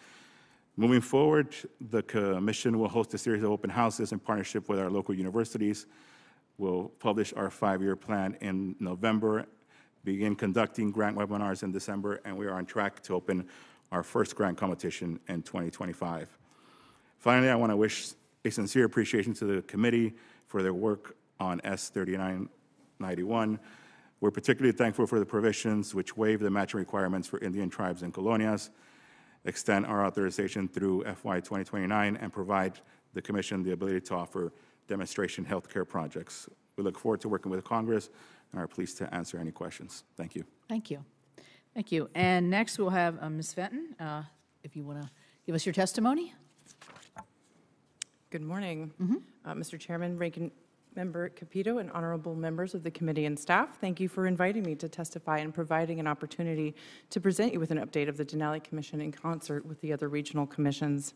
Moving forward, the commission will host a series of open houses in partnership with our local universities. We'll publish our 5-year plan in November, begin conducting grant webinars in December, and we are on track to open our first grant competition in 2025. Finally, I want to wish a sincere appreciation to the committee for their work on S3991. We're particularly thankful for the provisions which waive the matching requirements for Indian tribes and colonias, extend our authorization through FY 2029, and provide the commission the ability to offer demonstration healthcare projects. We look forward to working with Congress and are pleased to answer any questions. Thank you. Thank you. Thank you. And next we'll have Ms. Fenton, if you want to give us your testimony. Good morning, Mr. Chairman, Ranking Member Capito, and honorable members of the committee and staff. Thank you for inviting me to testify and providing an opportunity to present you with an update of the Denali Commission in concert with the other regional commissions.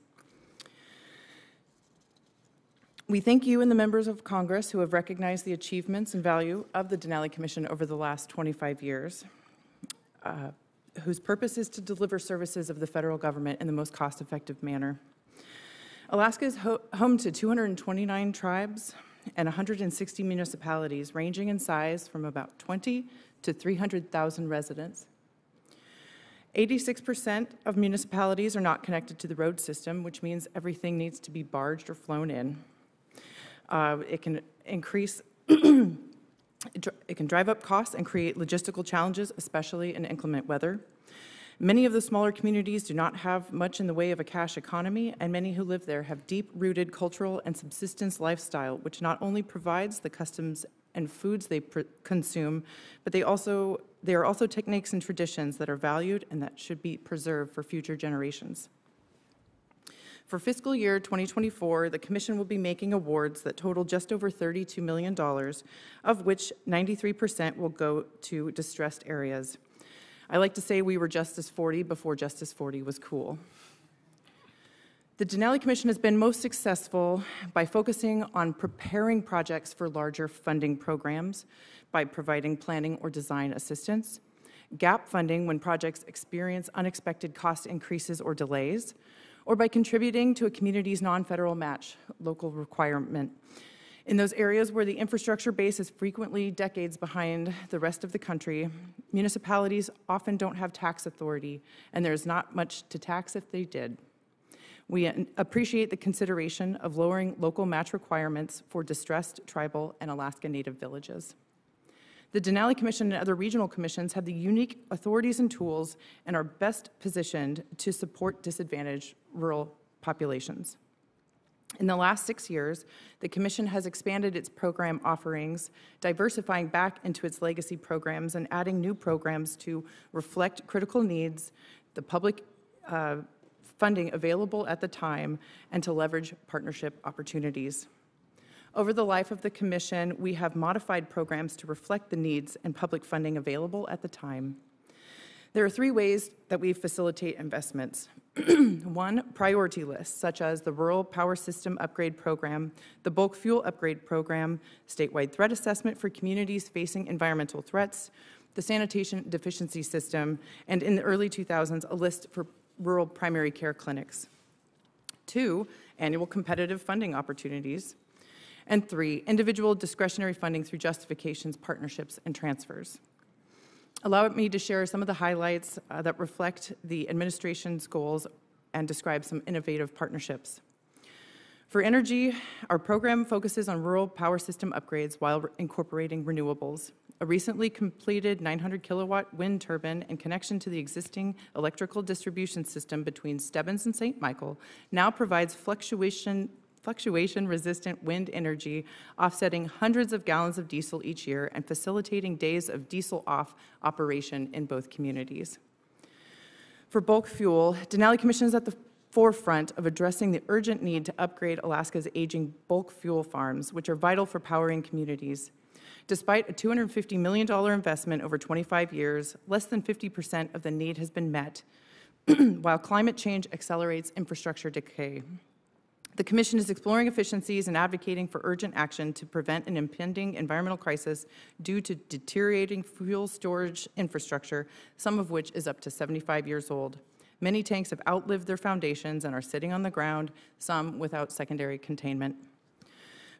We thank you and the members of Congress who have recognized the achievements and value of the Denali Commission over the last 25 years, whose purpose is to deliver services of the federal government in the most cost-effective manner. Alaska is home to 229 tribes and 160 municipalities, ranging in size from about 20 to 300,000 residents. 86% of municipalities are not connected to the road system, which means everything needs to be barged or flown in. It can increase, it can drive up costs and create logistical challenges, especially in inclement weather. Many of the smaller communities do not have much in the way of a cash economy, and many who live there have deep-rooted cultural and subsistence lifestyle, which not only provides the customs and foods they consume, but they are also techniques and traditions that are valued and that should be preserved for future generations. For fiscal year 2024, the Commission will be making awards that total just over $32 million, of which 93% will go to distressed areas. I like to say we were Justice 40 before Justice 40 was cool. The Denali Commission has been most successful by focusing on preparing projects for larger funding programs, by providing planning or design assistance, gap funding when projects experience unexpected cost increases or delays, or by contributing to a community's non-federal match local requirement. In those areas where the infrastructure base is frequently decades behind the rest of the country, municipalities often don't have tax authority, and there's not much to tax if they did. We appreciate the consideration of lowering local match requirements for distressed tribal and Alaska Native villages. The Denali Commission and other regional commissions have the unique authorities and tools and are best positioned to support disadvantaged rural populations. In the last 6 years, the Commission has expanded its program offerings, diversifying back into its legacy programs and adding new programs to reflect critical needs, the public funding available at the time, and to leverage partnership opportunities. Over the life of the Commission, we have modified programs to reflect the needs and public funding available at the time. There are 3 ways that we facilitate investments. 1, priority lists, such as the Rural Power System Upgrade Program, the Bulk Fuel Upgrade Program, statewide threat assessment for communities facing environmental threats, the Sanitation Deficiency System, and in the early 2000s, a list for rural primary care clinics. 2, annual competitive funding opportunities. And 3, individual discretionary funding through justifications, partnerships, and transfers. Allow me to share some of the highlights that reflect the administration's goals and describe some innovative partnerships. For energy, our program focuses on rural power system upgrades while incorporating renewables. A recently completed 900-kilowatt wind turbine and connection to the existing electrical distribution system between Stebbins and St. Michael now provides fluctuation-resistant wind energy, offsetting hundreds of gallons of diesel each year and facilitating days of diesel-off operation in both communities. For bulk fuel, Denali Commission is at the forefront of addressing the urgent need to upgrade Alaska's aging bulk fuel farms, which are vital for powering communities. Despite a $250 million investment over 25 years, less than 50% of the need has been met, while climate change accelerates infrastructure decay. The Commission is exploring efficiencies and advocating for urgent action to prevent an impending environmental crisis due to deteriorating fuel storage infrastructure, some of which is up to 75 years old. Many tanks have outlived their foundations and are sitting on the ground, some without secondary containment.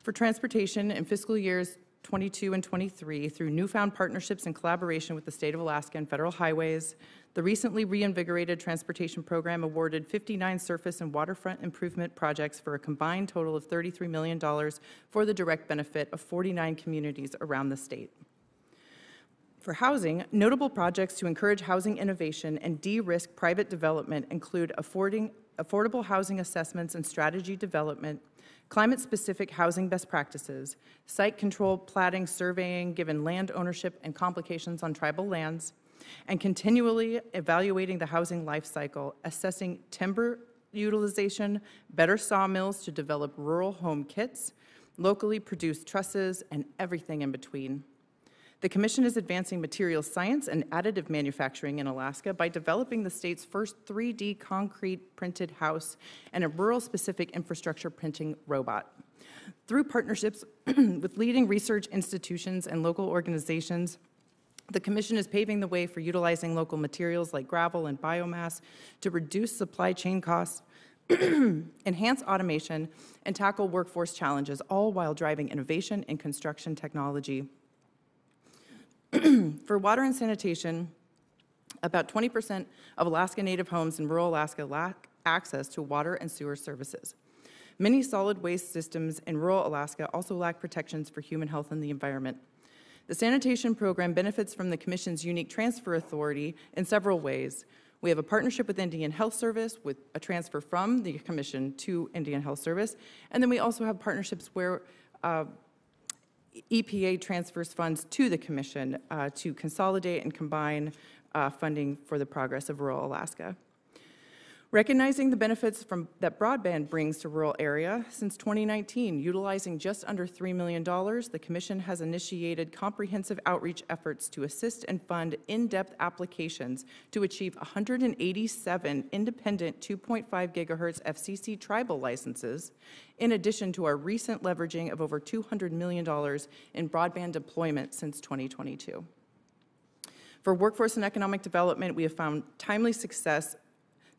For transportation, in fiscal years 22 and 23, through newfound partnerships and collaboration with the State of Alaska and Federal Highways, the recently reinvigorated transportation program awarded 59 surface and waterfront improvement projects for a combined total of $33 million for the direct benefit of 49 communities around the state. For housing, notable projects to encourage housing innovation and de-risk private development include affordable housing assessments and strategy development, climate-specific housing best practices, site control, platting, surveying, given land ownership and complications on tribal lands, and continually evaluating the housing life cycle, assessing timber utilization, better sawmills to develop rural home kits, locally produced trusses, and everything in between. The Commission is advancing materials science and additive manufacturing in Alaska by developing the state's first 3D concrete printed house and a rural-specific infrastructure printing robot. Through partnerships with leading research institutions and local organizations, the Commission is paving the way for utilizing local materials like gravel and biomass to reduce supply chain costs, enhance automation, and tackle workforce challenges, all while driving innovation in construction technology. For water and sanitation, about 20% of Alaska Native homes in rural Alaska lack access to water and sewer services. Many solid waste systems in rural Alaska also lack protections for human health and the environment. The sanitation program benefits from the Commission's unique transfer authority in several ways. We have a partnership with Indian Health Service with a transfer from the Commission to Indian Health Service, and then we also have partnerships where EPA transfers funds to the Commission to consolidate and combine funding for the progress of rural Alaska. Recognizing the benefits that broadband brings to rural area, since 2019, utilizing just under $3 million, the Commission has initiated comprehensive outreach efforts to assist and fund in-depth applications to achieve 187 independent 2.5 gigahertz FCC tribal licenses, in addition to our recent leveraging of over $200 million in broadband deployment since 2022. For workforce and economic development, we have found timely success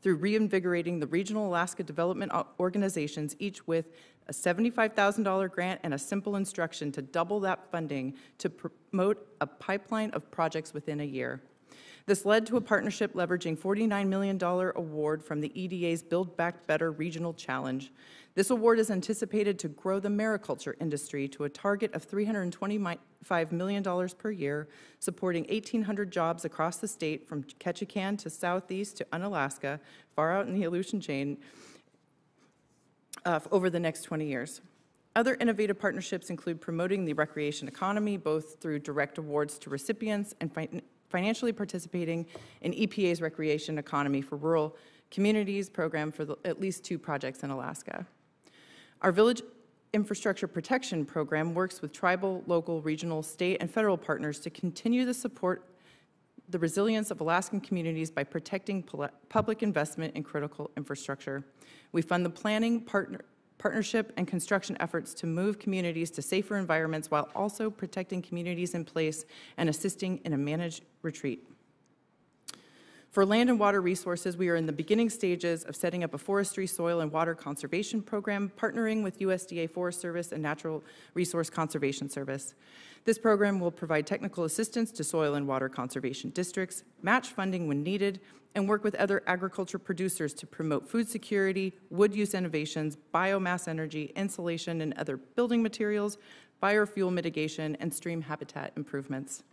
through reinvigorating the regional Alaska development organizations, each with a $75,000 grant and a simple instruction to double that funding to promote a pipeline of projects within a year. This led to a partnership leveraging $49 million award from the EDA's Build Back Better Regional Challenge. This award is anticipated to grow the mariculture industry to a target of $325 million per year, supporting 1,800 jobs across the state from Ketchikan to southeast to Unalaska, far out in the Aleutian chain, over the next 20 years. Other innovative partnerships include promoting the recreation economy, both through direct awards to recipients and financially participating in EPA's Recreation Economy for Rural Communities program for at least 2 projects in Alaska. Our Village Infrastructure Protection Program works with tribal, local, regional, state, and federal partners to continue to support the resilience of Alaskan communities by protecting public investment in critical infrastructure. We fund the planning, partnership, and construction efforts to move communities to safer environments while also protecting communities in place and assisting in a managed retreat. For land and water resources, we are in the beginning stages of setting up a forestry, soil, and water conservation program, partnering with USDA Forest Service and Natural Resource Conservation Service. This program will provide technical assistance to soil and water conservation districts, match funding when needed, and work with other agriculture producers to promote food security, wood use innovations, biomass energy, insulation and other building materials, biofuel mitigation, and stream habitat improvements.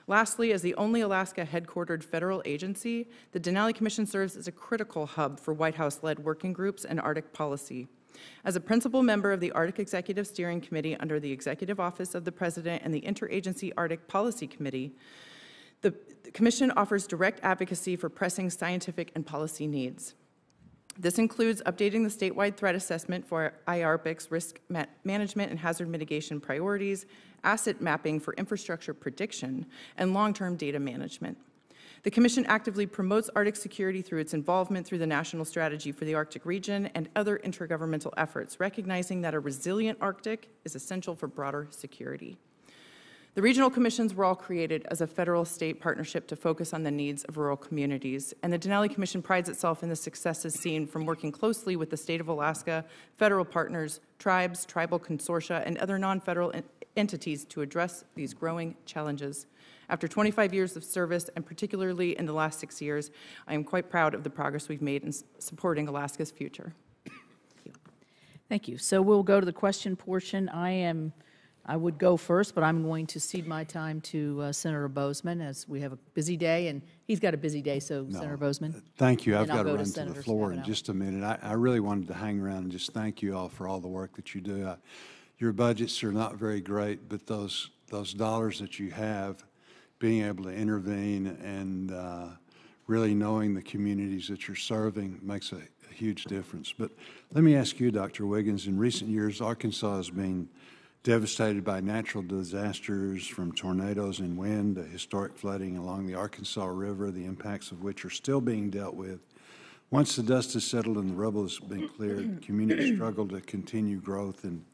Lastly, as the only Alaska-headquartered federal agency, the Denali Commission serves as a critical hub for White House-led working groups and Arctic policy. As a principal member of the Arctic Executive Steering Committee under the Executive Office of the President and the Interagency Arctic Policy Committee, the Commission offers direct advocacy for pressing scientific and policy needs. This includes updating the statewide threat assessment for IARPIC's risk management and hazard mitigation priorities, asset mapping for infrastructure prediction, and long-term data management. The Commission actively promotes Arctic security through its involvement through the National Strategy for the Arctic Region and other intergovernmental efforts, recognizing that a resilient Arctic is essential for broader security. The regional commissions were all created as a federal-state partnership to focus on the needs of rural communities, and the Denali Commission prides itself in the successes seen from working closely with the state of Alaska, federal partners, tribes, tribal consortia, and other non-federal entities to address these growing challenges. After 25 years of service, and particularly in the last 6 years, I am quite proud of the progress we've made in supporting Alaska's future. Thank you. So we'll go to the question portion. I would go first, but I'm going to cede my time to Senator Bozeman as we have a busy day, and he's got a busy day, so Senator Bozeman. Thank you. I've And I'll got to go to run to Senator the floor in Stabenow. just a minute. I really wanted to hang around and just thank you all for all the work that you do. Your budgets are not very great, but those dollars that you have, being able to intervene and really knowing the communities that you're serving makes a huge difference. But let me ask you, Dr. Wiggins, in recent years, Arkansas has been devastated by natural disasters from tornadoes and wind to historic flooding along the Arkansas River, the impacts of which are still being dealt with. Once the dust has settled and the rubble has been cleared, communities struggle to continue growth and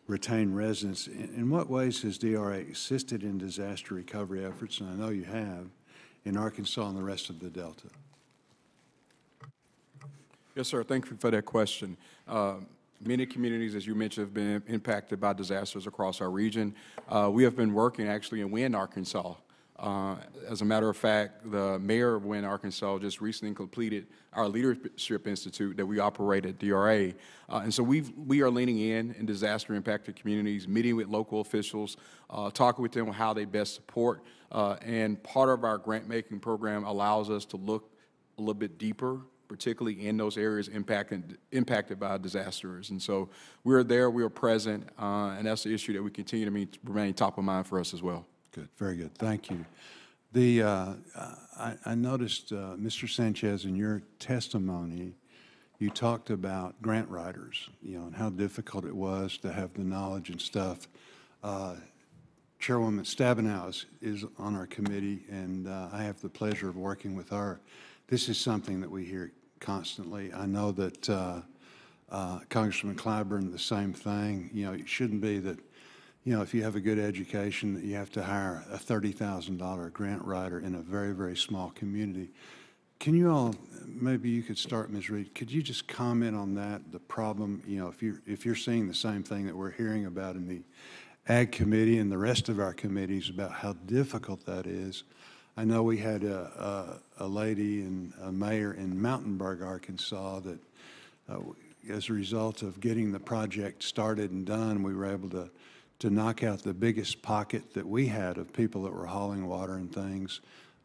retain residents. In what ways has DRA assisted in disaster recovery efforts, and I know you have, in Arkansas and the rest of the Delta? Yes, sir. Thank you for that question. Many communities, as you mentioned, have been impacted by disasters across our region. We have been working actually in Wynne, Arkansas. As a matter of fact, the mayor of Wynne, Arkansas just recently completed our Leadership Institute that we operate at DRA. And so we are leaning in disaster impacted communities, meeting with local officials, talking with them on how they best support. And part of our grant making program allows us to look a little bit deeper, particularly in those areas impacted by disasters. And so we're there, we are present, and that's the issue that we continue to remain top of mind for us as well. Good, very good, thank you. I noticed, Mr. Sanchez, in your testimony, you talked about grant writers, and how difficult it was to have the knowledge and stuff. Chairwoman Stabenow is on our committee, and I have the pleasure of working with her. This is something that we hear constantly. I know that Congressman Clyburn, the same thing. It shouldn't be that, if you have a good education, that you have to hire a $30,000 grant writer in a very, very small community. Can you all, maybe you could start, Ms. Reed, could you just comment on that, the problem, if you're seeing the same thing that we're hearing about in the Ag Committee and the rest of our committees about how difficult that is. I know we had a lady and a mayor in Mountainburg, Arkansas, that as a result of getting the project started and done, we were able to knock out the biggest pocket that we had of people that were hauling water and things.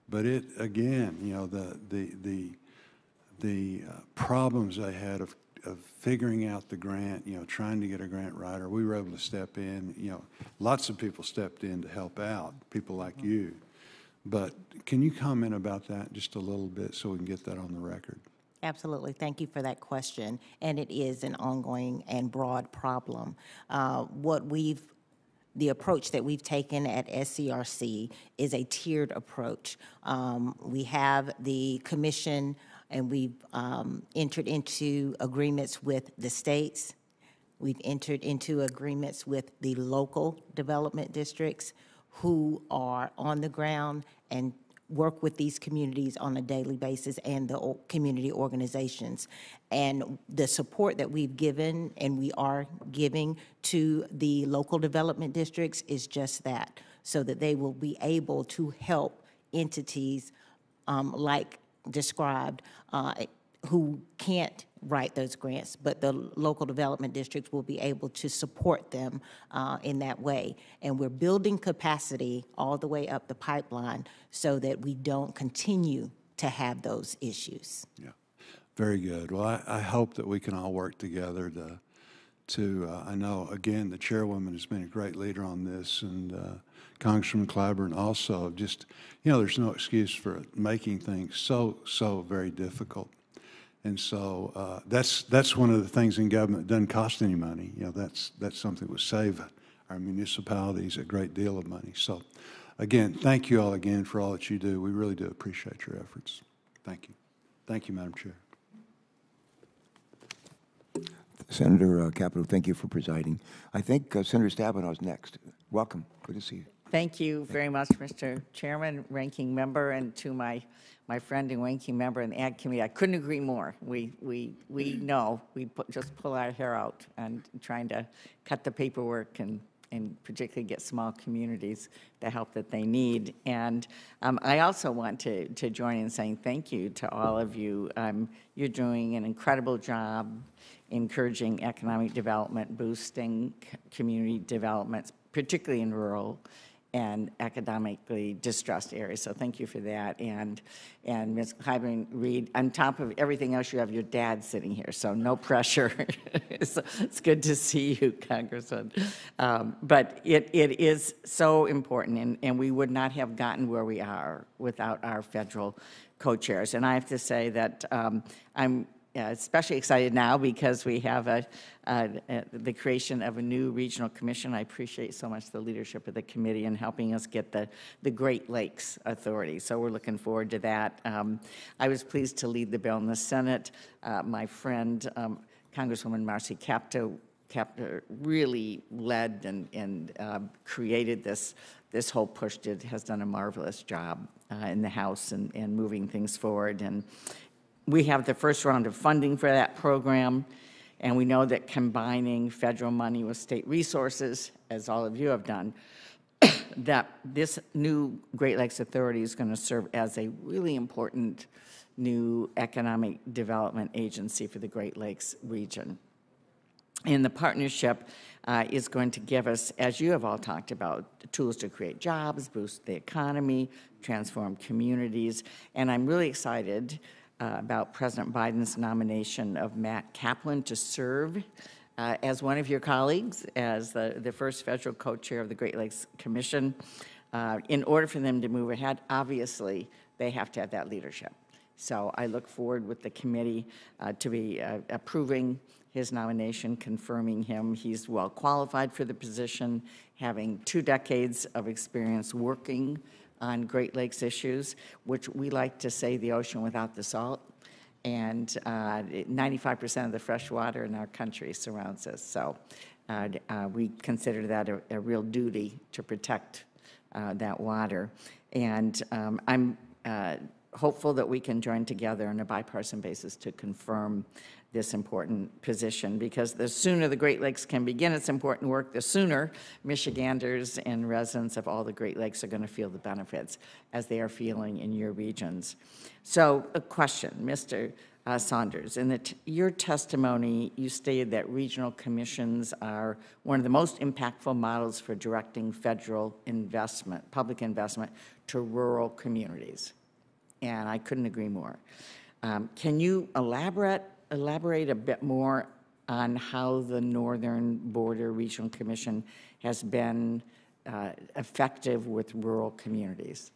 But it, again, the problems they had of figuring out the grant, trying to get a grant writer, we were able to step in. Lots of people stepped in to help out, people like you. But can you comment about that just a little bit so we can get that on the record? Absolutely. Thank you for that question. And it is an ongoing and broad problem. The approach that we've taken at SCRC is a tiered approach. We have the commission, and we've entered into agreements with the states. We've entered into agreements with the local development districts who are on the ground and work with these communities on a daily basis, and the community organizations. And the support that we've given and we are giving to the local development districts is just that, so that they will be able to help entities like described who can't write those grants, but the local development districts will be able to support them in that way. And we're building capacity all the way up the pipeline so that we don't continue to have those issues. Yeah, very good. Well, I hope that we can all work together I know, again, the chairwoman has been a great leader on this, and Congressman Clyburn also. Just, there's no excuse for making things so very difficult. And so that's one of the things in government that doesn't cost any money. That's something that would save our municipalities a great deal of money. So, again, thank you all again for all that you do. We really do appreciate your efforts. Thank you. Thank you, Madam Chair. Senator Capito, thank you for presiding. I think Senator Stabenow is next. Welcome. Good to see you. Thank you very much, Mr. Chairman, Ranking Member, and to my friend and Ranking Member in the Ag Committee. I couldn't agree more. We know we just pull our hair out and trying to cut the paperwork and particularly get small communities the help that they need. And I also want to join in saying thank you to all of you. You're doing an incredible job encouraging economic development, boosting community development, particularly in rural and academically distressed areas. So thank you for that. And Ms. Clyburn Reed, on top of everything else, you have your dad sitting here, so no pressure. It's good to see you, Congressman. But it is so important, and we would not have gotten where we are without our federal co-chairs. And I have to say that I'm especially excited now because we have the creation of a new regional commission. I appreciate so much the leadership of the committee in helping us get the Great Lakes Authority. So we're looking forward to that. I was pleased to lead the bill in the Senate. My friend, Congresswoman Marcy Kaptur really led and created this whole push, has done a marvelous job in the House and moving things forward. And we have the first round of funding for that program, and we know that combining federal money with state resources, as all of you have done, that this new Great Lakes Authority is going to serve as a really important new economic development agency for the Great Lakes region. And the partnership is going to give us, as you have all talked about, the tools to create jobs, boost the economy, transform communities, and I'm really excited about President Biden's nomination of Matt Kaplan to serve as one of your colleagues as the first federal co-chair of the Great Lakes Commission. in order for them to move ahead, obviously, they have to have that leadership. So I look forward with the committee to be approving his nomination, confirming him. He's well qualified for the position, having 2 decades of experience working on Great Lakes issues, which we like to say the ocean without the salt. And 95% of the fresh water in our country surrounds us. So we consider that a real duty to protect that water. And I'm hopeful that we can join together on a bipartisan basis to confirm this important position, because the sooner the Great Lakes can begin its important work, the sooner Michiganders and residents of all the Great Lakes are going to feel the benefits as they are feeling in your regions. So a question, Mr. Saunders, in your testimony, you stated that regional commissions are one of the most impactful models for directing federal investment, public investment, to rural communities. And I couldn't agree more. Can you elaborate a bit more on how the Northern Border Regional Commission has been effective with rural communities?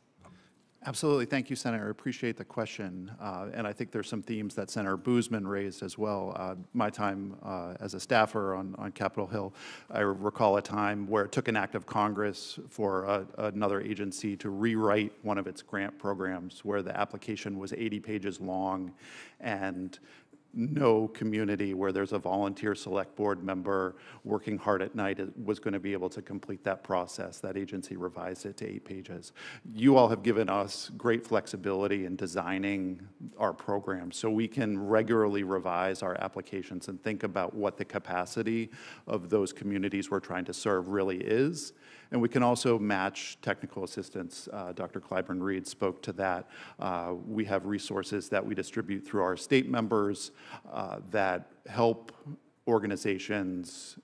Absolutely. Thank you, Senator. I appreciate the question. And I think there's some themes that Senator Boozman raised as well. My time as a staffer on Capitol Hill, I recall a time where it took an act of Congress for another agency to rewrite one of its grant programs where the application was 80 pages long, and no community where there's a volunteer select board member working hard at night was going to be able to complete that process. That agency revised it to 8 pages. You all have given us great flexibility in designing our program so we can regularly revise our applications and think about what the capacity of those communities we're trying to serve really is. And we can also match technical assistance. Dr. Clyburn Reed spoke to that. We have resources that we distribute through our state members that help organizations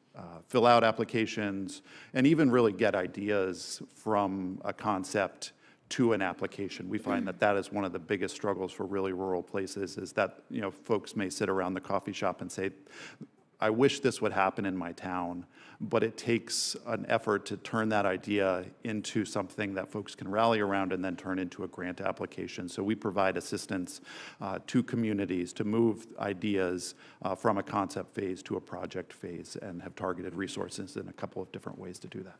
fill out applications and even really get ideas from a concept to an application. We find that that is one of the biggest struggles for really rural places, is that, you know, folks may sit around the coffee shop and say, I wish this would happen in my town, but it takes an effort to turn that idea into something that folks can rally around and then turn into a grant application. So we provide assistance to communities to move ideas from a concept phase to a project phase, and have targeted resources in a couple of different ways to do that.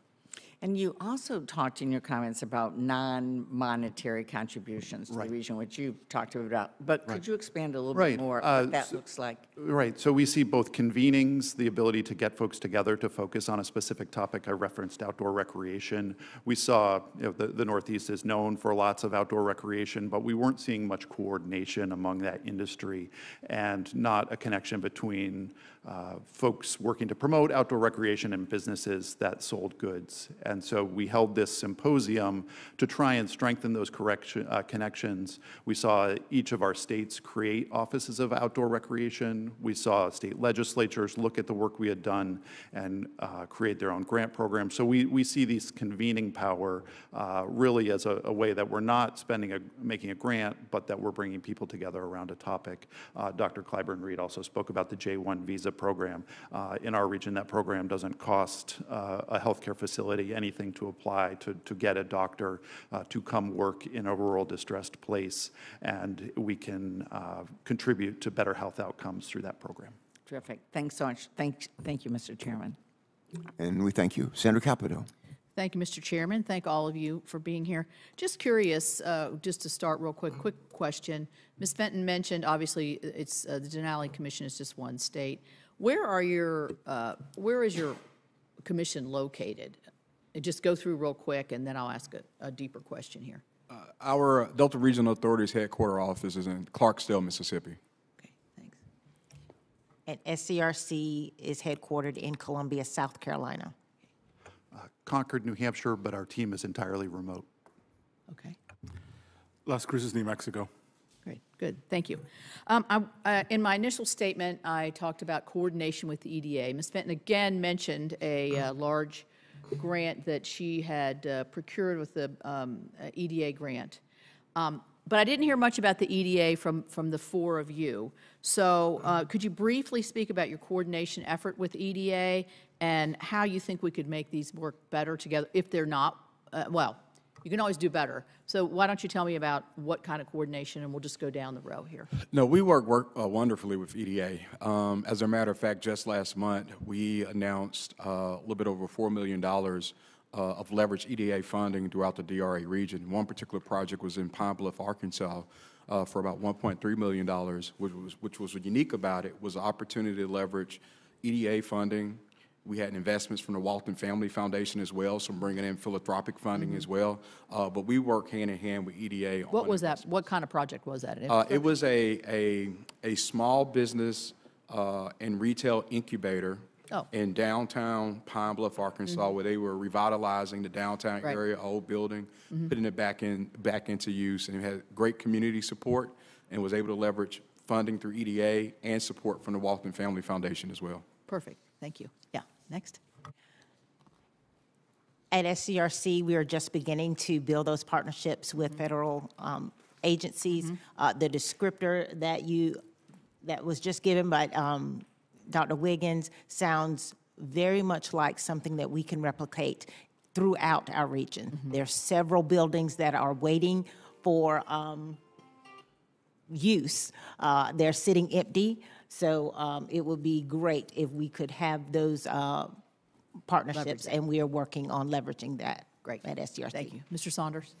And you also talked in your comments about non-monetary contributions to the region, which you talked about. But could you expand a little bit more what that looks like? Right. So we see both convenings, the ability to get folks together to focus on a specific topic. I referenced outdoor recreation. We saw, you know, the Northeast is known for lots of outdoor recreation, but we weren't seeing much coordination among that industry, and not a connection between folks working to promote outdoor recreation and businesses that sold goods. And so we held this symposium to try and strengthen those connections. We saw each of our states create offices of outdoor recreation. We saw state legislatures look at the work we had done and create their own grant programs. So we see these convening power really as a way that we're not making a grant, but that we're bringing people together around a topic. Dr. Clyburn Reed also spoke about the J1 visa program. In our region, that program doesn't cost a healthcare facility anything to apply to get a doctor to come work in a rural distressed place, and we can contribute to better health outcomes through that program. Terrific. Thanks so much. Thank you, Mr. Chairman. And we thank you. Senator Capito. Thank you, Mr. Chairman. Thank all of you for being here. Just curious, just to start real quick question. Ms. Fenton mentioned, obviously, it's the Denali Commission is just one state. Where is your commission located? Just go through real quick, and then I'll ask a deeper question here. Our Delta Regional Authority's headquarter office is in Clarksdale, Mississippi. Okay, thanks. And SCRC is headquartered in Columbia, South Carolina. Concord, New Hampshire, but our team is entirely remote. Okay. Las Cruces, New Mexico. Great, good, thank you. In my initial statement, I talked about coordination with the EDA. Ms. Fenton again mentioned a large grant that she had procured with the EDA grant. But I didn't hear much about the EDA from the four of you. So could you briefly speak about your coordination effort with EDA and how you think we could make these work better together if they're not, well, You can always do better. So why don't you tell me about what kind of coordination, and we'll just go down the row here. No, we work wonderfully with EDA. As a matter of fact, just last month, we announced a little bit over $4 million of leveraged EDA funding throughout the DRA region. One particular project was in Pine Bluff, Arkansas, for about $1.3 million, which was unique about it, was the opportunity to leverage EDA funding. We had investments from the Walton Family Foundation as well, so bringing in philanthropic funding as well. But we work hand in hand with EDA. What was that? What kind of project was that? It was a small business and retail incubator in downtown Pine Bluff, Arkansas, where they were revitalizing the downtown area, old building, putting it back into use, and it had great community support and was able to leverage funding through EDA and support from the Walton Family Foundation as well. Perfect. Thank you. Yeah. Next. At SCRC, we are just beginning to build those partnerships with federal agencies. The descriptor that was just given by Dr. Wiggins sounds very much like something that we can replicate throughout our region. There are several buildings that are waiting for use. They're sitting empty, so it would be great if we could have those partnerships, and we are working on leveraging that. Great. At SCRC. Thank you. Mr. Saunders?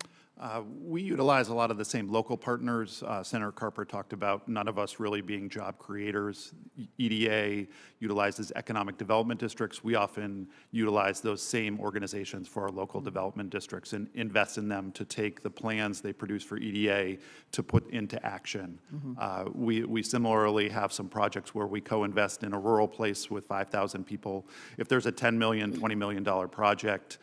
We utilize a lot of the same local partners. Senator Carper talked about none of us really being job creators. EDA utilizes economic development districts. We often utilize those same organizations for our local development districts and invest in them to take the plans they produce for EDA to put into action. We similarly have some projects where we co-invest in a rural place with 5,000 people. If there's a $10 million, $20 million project,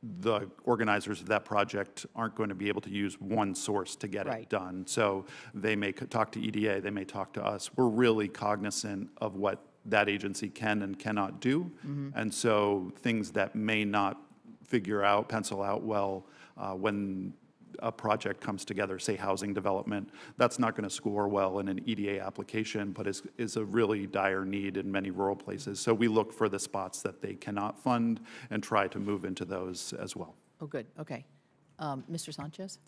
the organizers of that project aren't going to be able to use one source to get it done. So they may talk to EDA, they may talk to us. We're really cognizant of what that agency can and cannot do. And so things that may not pencil out well when a project comes together, say housing development, that's not going to score well in an EDA application, but is a really dire need in many rural places. So we look for the spots that they cannot fund and try to move into those as well. Oh, good. Okay. Mr. Sanchez?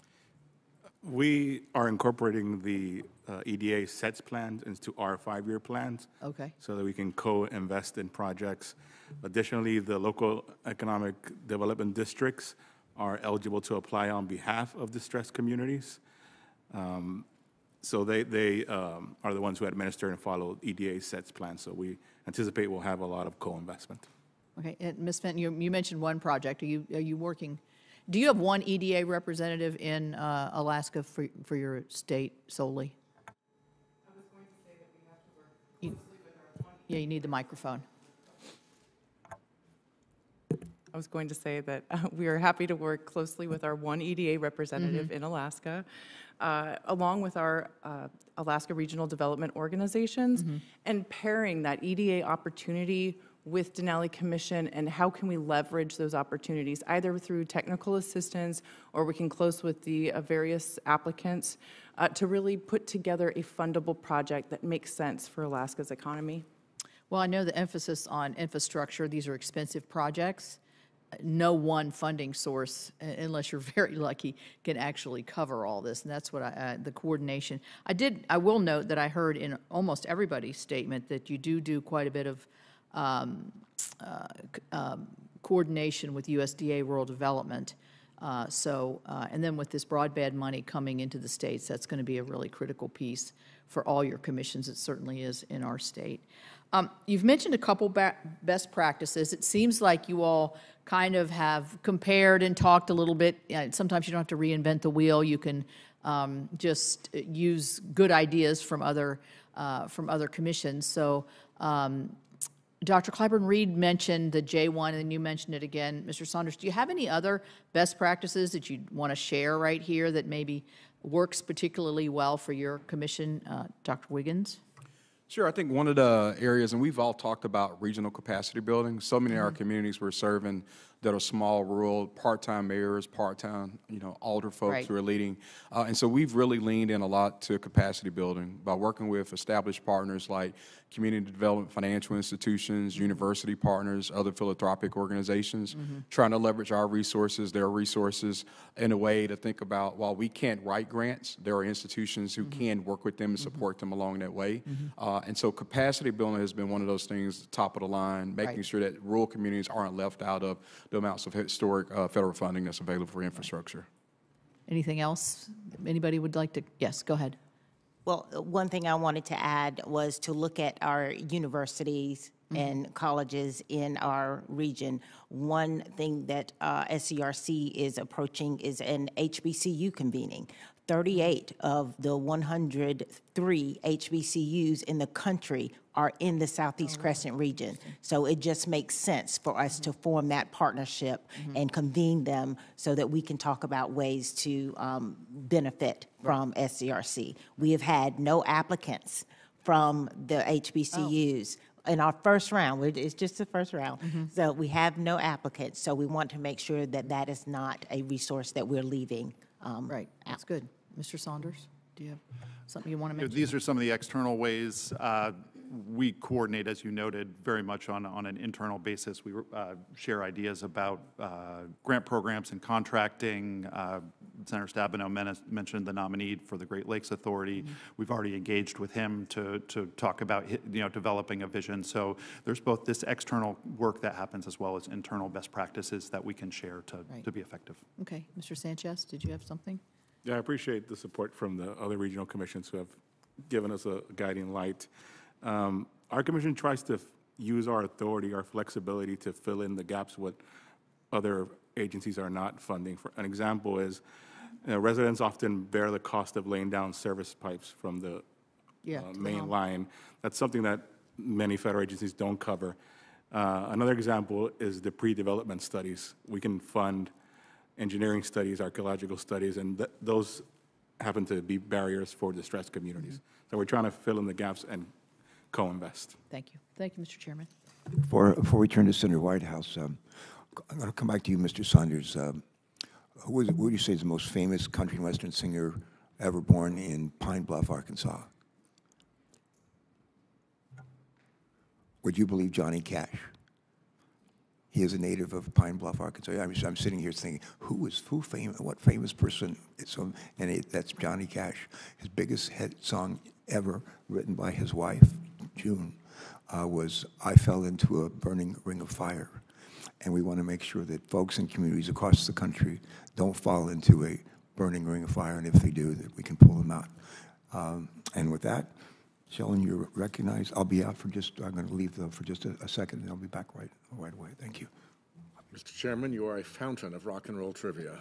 We are incorporating the EDA sets plans into our 5-year plans. Okay. So that we can co-invest in projects. Additionally, the local economic development districts are eligible to apply on behalf of distressed communities. So they are the ones who administer and follow EDA sets plans. So we anticipate we'll have a lot of co-investment. Okay. And Ms. Fenton, you mentioned one project. Are you working? Do you have one EDA representative in Alaska for your state solely? I was going to say that we have to work closely with our Yeah, you need the microphone. I was going to say that we are happy to work closely with our one EDA representative in Alaska, along with our Alaska Regional Development Organizations, and pairing that EDA opportunity with Denali Commission and how can we leverage those opportunities, either through technical assistance or we can close with the various applicants to really put together a fundable project that makes sense for Alaska's economy. Well, I know the emphasis on infrastructure. These are expensive projects. No one funding source, unless you're very lucky, can actually cover all this, and that's what the coordination. I will note that I heard in almost everybody's statement that you do quite a bit of coordination with USDA Rural Development. And then with this broadband money coming into the states, that's going to be a really critical piece for all your commissions. It certainly is in our state. You've mentioned a couple best practices. It seems like you all kind of have compared and talked a little bit. Sometimes you don't have to reinvent the wheel. You can just use good ideas from other commissions. So Dr. Clyburn Reed mentioned the J1, and you mentioned it again. Mr. Saunders, do you have any other best practices that you want to share right here that maybe works particularly well for your commission, Dr. Wiggins? Sure. I think one of the areas, and we've all talked about regional capacity building. So many of our communities we're serving that are small, rural, part-time mayors, part-time, alder folks who are leading. And so we've really leaned in a lot to capacity building by working with established partners like community development financial institutions, university partners, other philanthropic organizations, trying to leverage our resources, their resources, in a way to think about, while we can't write grants, there are institutions who can work with them and support them along that way. And so capacity building has been one of those things, top of the line, making Right. sure that rural communities aren't left out of the amounts of historic federal funding that's available for infrastructure. Anything else? Anybody would like to? Yes, go ahead. Well, one thing I wanted to add was to look at our universities and colleges in our region. One thing that SCRC is approaching is an HBCU convening. 38 of the 103 HBCUs in the country are in the Southeast Crescent region. So it just makes sense for us to form that partnership and convene them so that we can talk about ways to benefit from SCRC. We have had no applicants from the HBCUs. In our first round, it's just the first round. So we have no applicants. So we want to make sure that that is not a resource that we're leaving Right, that's good. Mr. Saunders, do you have something you want to mention? These are some of the external ways we coordinate, as you noted, very much on an internal basis. We share ideas about grant programs and contracting. Senator Stabenow mentioned the nominee for the Great Lakes Authority. We've already engaged with him to talk about developing a vision. So there's both this external work that happens as well as internal best practices that we can share to be effective. Okay, Mr. Sanchez, did you have something? Yeah, I appreciate the support from the other regional commissions who have given us a guiding light. Our commission tries to use our authority, our flexibility to fill in the gaps what other agencies are not funding. For an example is, residents often bear the cost of laying down service pipes from the To the main home. line. That's something that many federal agencies don't cover. Another example is the pre-development studies. We can fund engineering studies, archaeological studies, and those happen to be barriers for distressed communities. So we're trying to fill in the gaps and co-invest. Thank you. Thank you, Mr. Chairman. Before we turn to Senator Whitehouse, I'm going to come back to you, Mr. Saunders. Who would you say is the most famous country and western singer ever born in Pine Bluff, Arkansas? Would you believe Johnny Cash? He is a native of Pine Bluff, Arkansas. I'm sitting here thinking, what famous person? That's Johnny Cash. His biggest hit song ever, written by his wife, June, was "I Fell Into a Burning Ring of Fire." And we want to make sure that folks in communities across the country don't fall into a burning ring of fire, and if they do, that we can pull them out. And with that, Jocelyn, you're recognized. I'll be out for I'm going to leave for just a second, and I'll be back right away. Thank you. Mr. Chairman, you are a fountain of rock and roll trivia.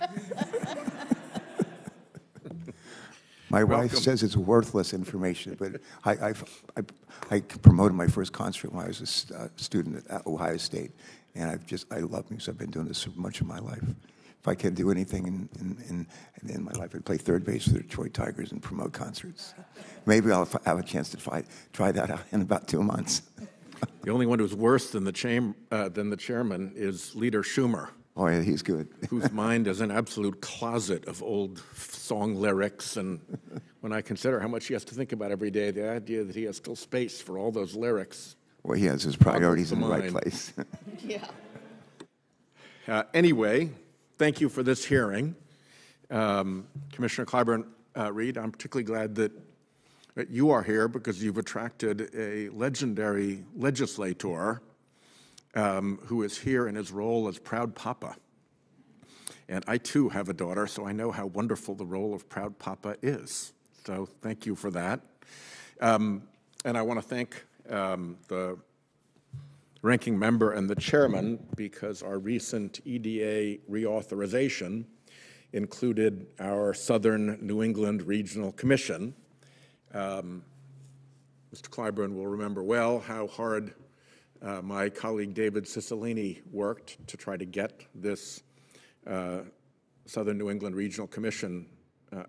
My wife says it's worthless information, but I promoted my first concert when I was a student at Ohio State, and I love music. I've been doing this for much of my life. If I could do anything in my life, I'd play third base for the Detroit Tigers and promote concerts. Maybe I'll have a chance to try that out in about 2 months. The only one who's worse than the chairman is Leader Schumer, Oh, yeah, he's good. whose mind is an absolute closet of old song lyrics. And when I consider how much he has to think about every day, the idea that he has still space for all those lyrics. Well, he has his priorities in the right mind. place. Anyway, thank you for this hearing. Commissioner Clyburn, Reed, I'm particularly glad that you are here because you've attracted a legendary legislator who is here in his role as proud papa. And I, too, have a daughter, so I know how wonderful the role of proud papa is. So thank you for that. And I want to thank the ranking member and the chairman because our recent EDA reauthorization included our Southern New England Regional Commission. Mr. Clyburn will remember well how hard my colleague David Cicilline worked to try to get this Southern New England Regional Commission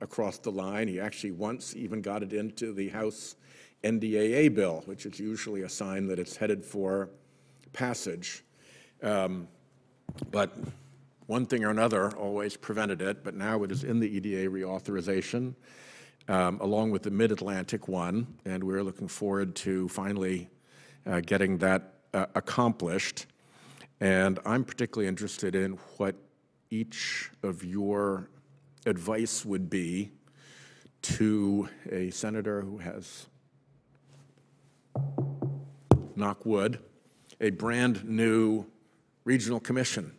across the line. He actually once even got it into the House NDAA bill, which is usually a sign that it's headed for passage. But one thing or another always prevented it, but now it is in the EDA reauthorization. along with the Mid-Atlantic one, and we're looking forward to finally getting that accomplished. And I'm particularly interested in what each of your advice would be to a senator who has, knock wood, a brand-new regional commission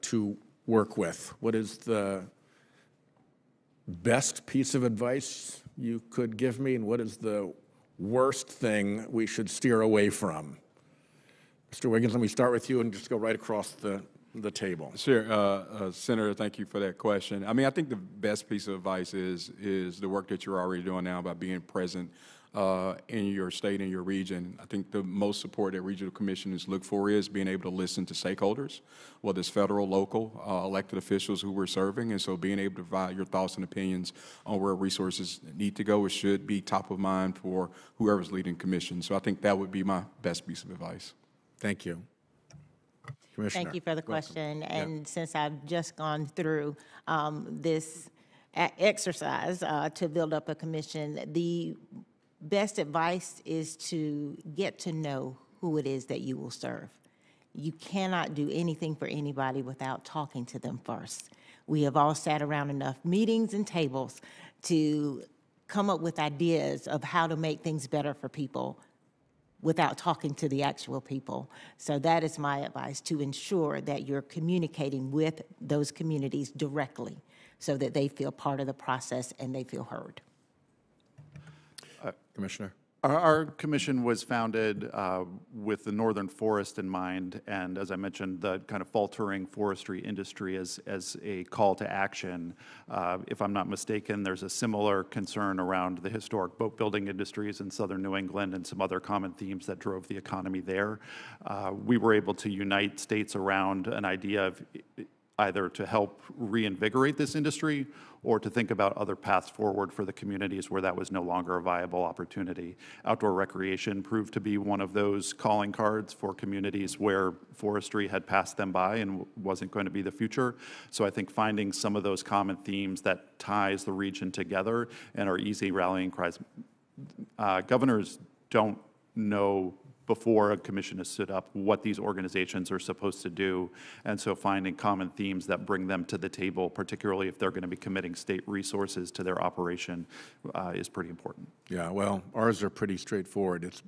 to work with. What is the best piece of advice you could give me, and what is the worst thing we should steer away from? Mr. Wiggins, let me start with you and just go right across the table. Sure. Senator, thank you for that question. I mean, I think the best piece of advice is the work that you're already doing now by being present in your state and your region. I think the most support that regional commissioners look for is being able to listen to stakeholders, whether it's federal, local, elected officials who we're serving, and so being able to provide your thoughts and opinions on where resources need to go, it should be top of mind for whoever's leading commission. So I think that would be my best piece of advice. Thank you. Commissioner. Thank you for the question. And since I've just gone through this exercise to build up a commission, the best advice is to get to know who it is that you will serve. You cannot do anything for anybody without talking to them first. We have all sat around enough meetings and tables to come up with ideas of how to make things better for people without talking to the actual people. So that is my advice, to ensure that you're communicating with those communities directly so that they feel part of the process and they feel heard. Commissioner. Our commission was founded with the northern forest in mind, and as I mentioned, the kind of faltering forestry industry as a call to action. If I'm not mistaken, there's a similar concern around the historic boat building industries in southern New England and some other common themes that drove the economy there. We were able to unite states around an idea of either to help reinvigorate this industry or to think about other paths forward for the communities where that was no longer a viable opportunity. Outdoor recreation proved to be one of those calling cards for communities where forestry had passed them by and wasn't going to be the future. So I think finding some of those common themes that ties the region together and are easy rallying cries. Governors don't know before a commission is stood up what these organizations are supposed to do. And so finding common themes that bring them to the table, particularly if they're going to be committing state resources to their operation, is pretty important. Yeah, well, ours are pretty straightforward. It's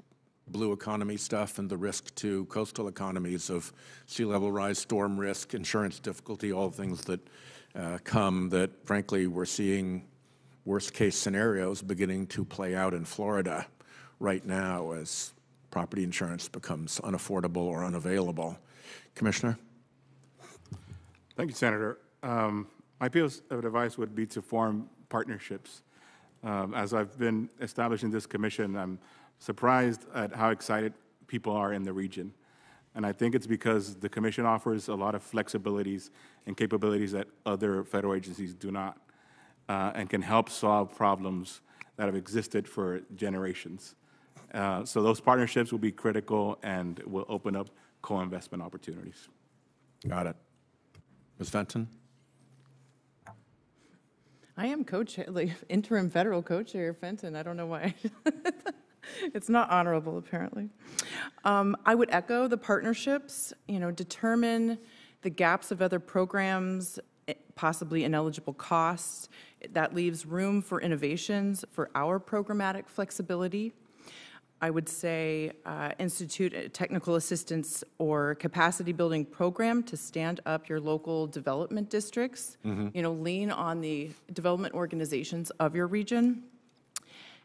blue economy stuff and the risk to coastal economies of sea level rise, storm risk, insurance difficulty, all things that come that, frankly, we're seeing worst case scenarios beginning to play out in Florida right now as property insurance becomes unaffordable or unavailable. Commissioner? Thank you, Senator. My piece of advice would be to form partnerships. As I've been establishing this commission, I'm surprised at how excited people are in the region. And I think it's because the commission offers a lot of flexibilities and capabilities that other federal agencies do not, and can help solve problems that have existed for generations. So those partnerships will be critical and will open up co-investment opportunities. Got it. Ms. Fenton? I am co-chair, like interim federal co-chair Fenton. I don't know why. It's not honorable, apparently. I would echo the partnerships, determine the gaps of other programs, possibly ineligible costs. That leaves room for innovations for our programmatic flexibility. I would say institute a technical assistance or capacity building program to stand up your local development districts. Lean on the development organizations of your region.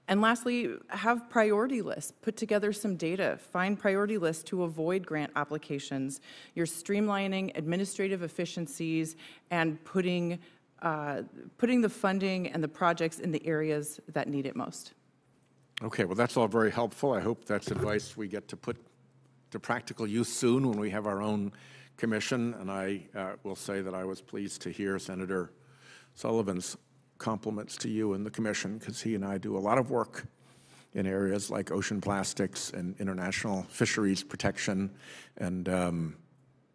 And lastly, have priority lists. Put together some data. Find priority lists to avoid grant applications. You're streamlining administrative efficiencies and putting the funding and the projects in the areas that need it most. Okay, well, that's all very helpful. I hope that's advice we get to put to practical use soon when we have our own commission. And I will say that I was pleased to hear Senator Sullivan's compliments to you and the commission, because he and I do a lot of work in areas like ocean plastics and international fisheries protection. And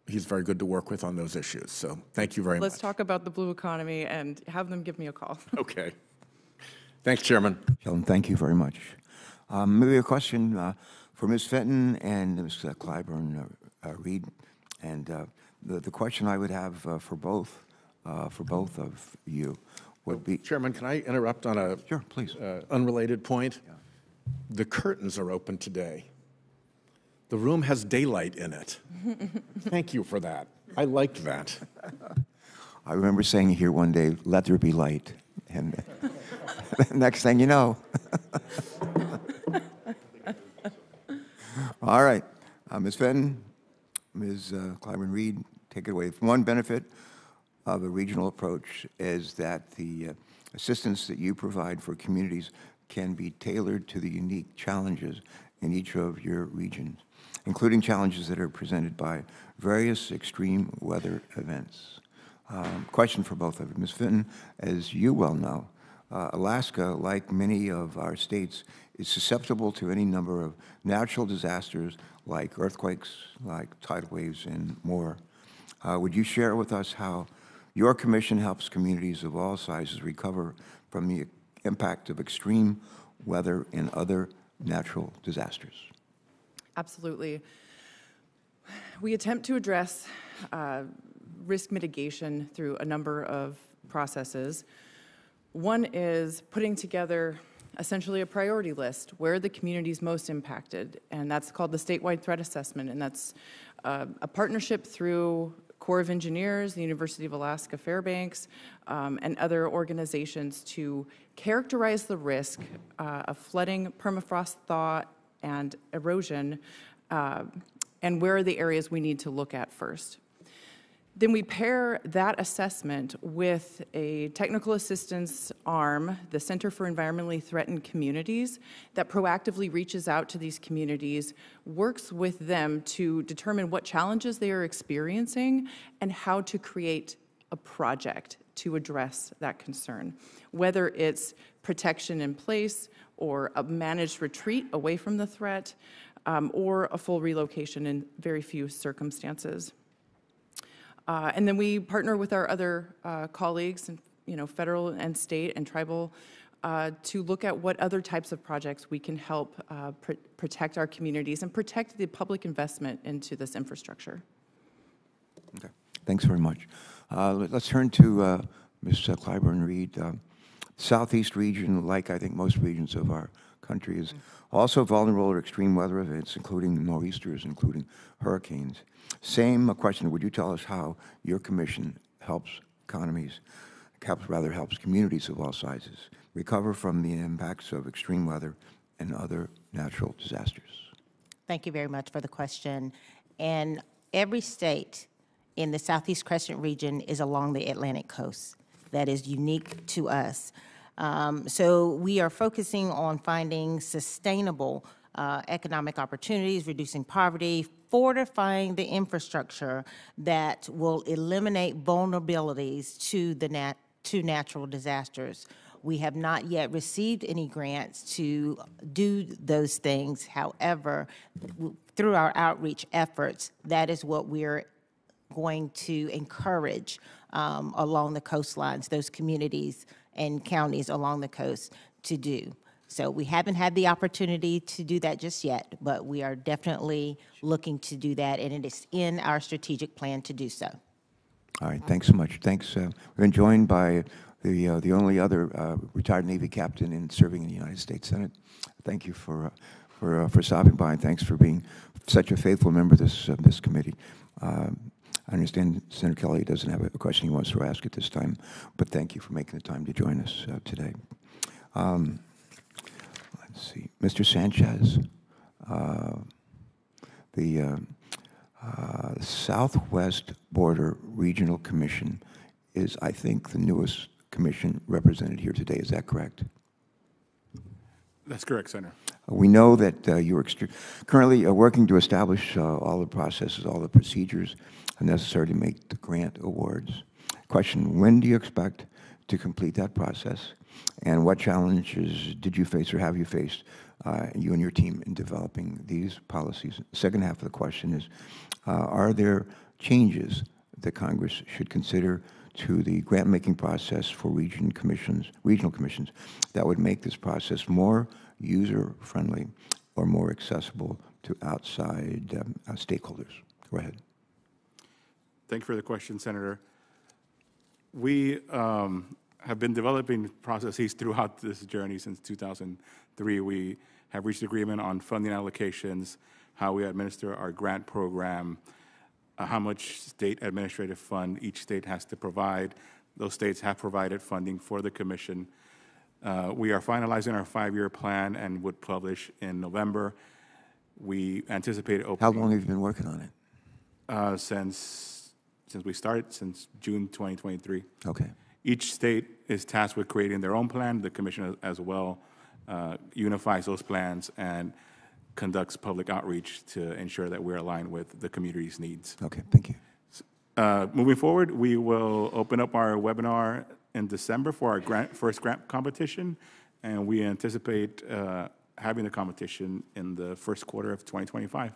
he's very good to work with on those issues. So thank you very much. Let's talk about the blue economy and have them give me a call. Okay. Thanks, Chairman. Sheldon, thank you very much. Maybe a question for Ms. Fenton and Ms. Clyburn Reed. And the question I would have for both of you would be... Chairman, can I interrupt on a Sure, please. Unrelated point? Yeah. The curtains are open today. The room has daylight in it. Thank you for that. I liked that. I remember saying here one day, "Let there be light," and next thing you know. All right, Ms. Fenton, Ms. Clyburn Reed, take it away. One benefit of a regional approach is that the assistance that you provide for communities can be tailored to the unique challenges in each of your regions, including challenges that are presented by various extreme weather events. Question for both of you. Ms. Fenton, as you well know, Alaska, like many of our states, is susceptible to any number of natural disasters like earthquakes, like tidal waves, and more. Would you share with us how your commission helps communities of all sizes recover from the impact of extreme weather and other natural disasters? Absolutely. We attempt to address risk mitigation through a number of processes. One is putting together essentially a priority list. Where are the communities most impacted? And that's called the statewide threat assessment. And that's a partnership through Corps of Engineers, the University of Alaska Fairbanks, and other organizations to characterize the risk of flooding, permafrost thaw, and erosion, and where are the areas we need to look at first. Then we pair that assessment with a technical assistance arm, the Center for Environmentally Threatened Communities, that proactively reaches out to these communities, works with them to determine what challenges they are experiencing and how to create a project to address that concern, whether it's protection in place or a managed retreat away from the threat, or a full relocation in very few circumstances. And then we partner with our other colleagues, federal and state and tribal, to look at what other types of projects we can help protect our communities and protect the public investment into this infrastructure. Okay, thanks very much. Let's turn to Ms. Clyburn Reed. Southeast region, like I think most regions of our country, is also vulnerable to extreme weather events, including nor'easters, including hurricanes. Same question, would you tell us how your commission helps helps communities of all sizes recover from the impacts of extreme weather and other natural disasters? Thank you very much for the question. And every state in the Southeast Crescent region is along the Atlantic coast. That is unique to us. So we are focusing on finding sustainable economic opportunities, reducing poverty, fortifying the infrastructure that will eliminate vulnerabilities to natural disasters. We have not yet received any grants to do those things. However, through our outreach efforts, that is what we're going to encourage along the coastlines, those communities and counties along the coast to do. So we haven't had the opportunity to do that just yet, but we are definitely looking to do that, and it is in our strategic plan to do so. All right, thanks so much. Thanks. We've been joined by the only other retired Navy captain in serving in the United States Senate. Thank you for stopping by, and thanks for being such a faithful member of this committee. I understand Senator Kelly doesn't have a question he wants to ask at this time, but thank you for making the time to join us today. Let's see, Mr. Sanchez, the Southwest Border Regional Commission is, I think, the newest commission represented here today. Is that correct? That's correct, Senator. We know that you're currently working to establish all the processes, all the procedures necessary to make the grant awards. Question, when do you expect to complete that process? And what challenges did you face or have you faced, you and your team, in developing these policies? The second half of the question is, are there changes that Congress should consider to the grant-making process for regional commissions that would make this process more user-friendly or more accessible to outside stakeholders? Go ahead. Thank you for the question, Senator. We have been developing processes throughout this journey since 2003. We have reached agreement on funding allocations, how we administer our grant program, how much state administrative fund each state has to provide. Those states have provided funding for the commission. We are finalizing our 5-year plan and would publish in November. We anticipate opening. How long have you been working on it? Since we started, since June 2023. Okay. Each state is tasked with creating their own plan. The commission as well unifies those plans and conducts public outreach to ensure that we're aligned with the community's needs. Okay, thank you. Moving forward, we will open up our webinar in December for our first grant competition, and we anticipate having the competition in the first quarter of 2025.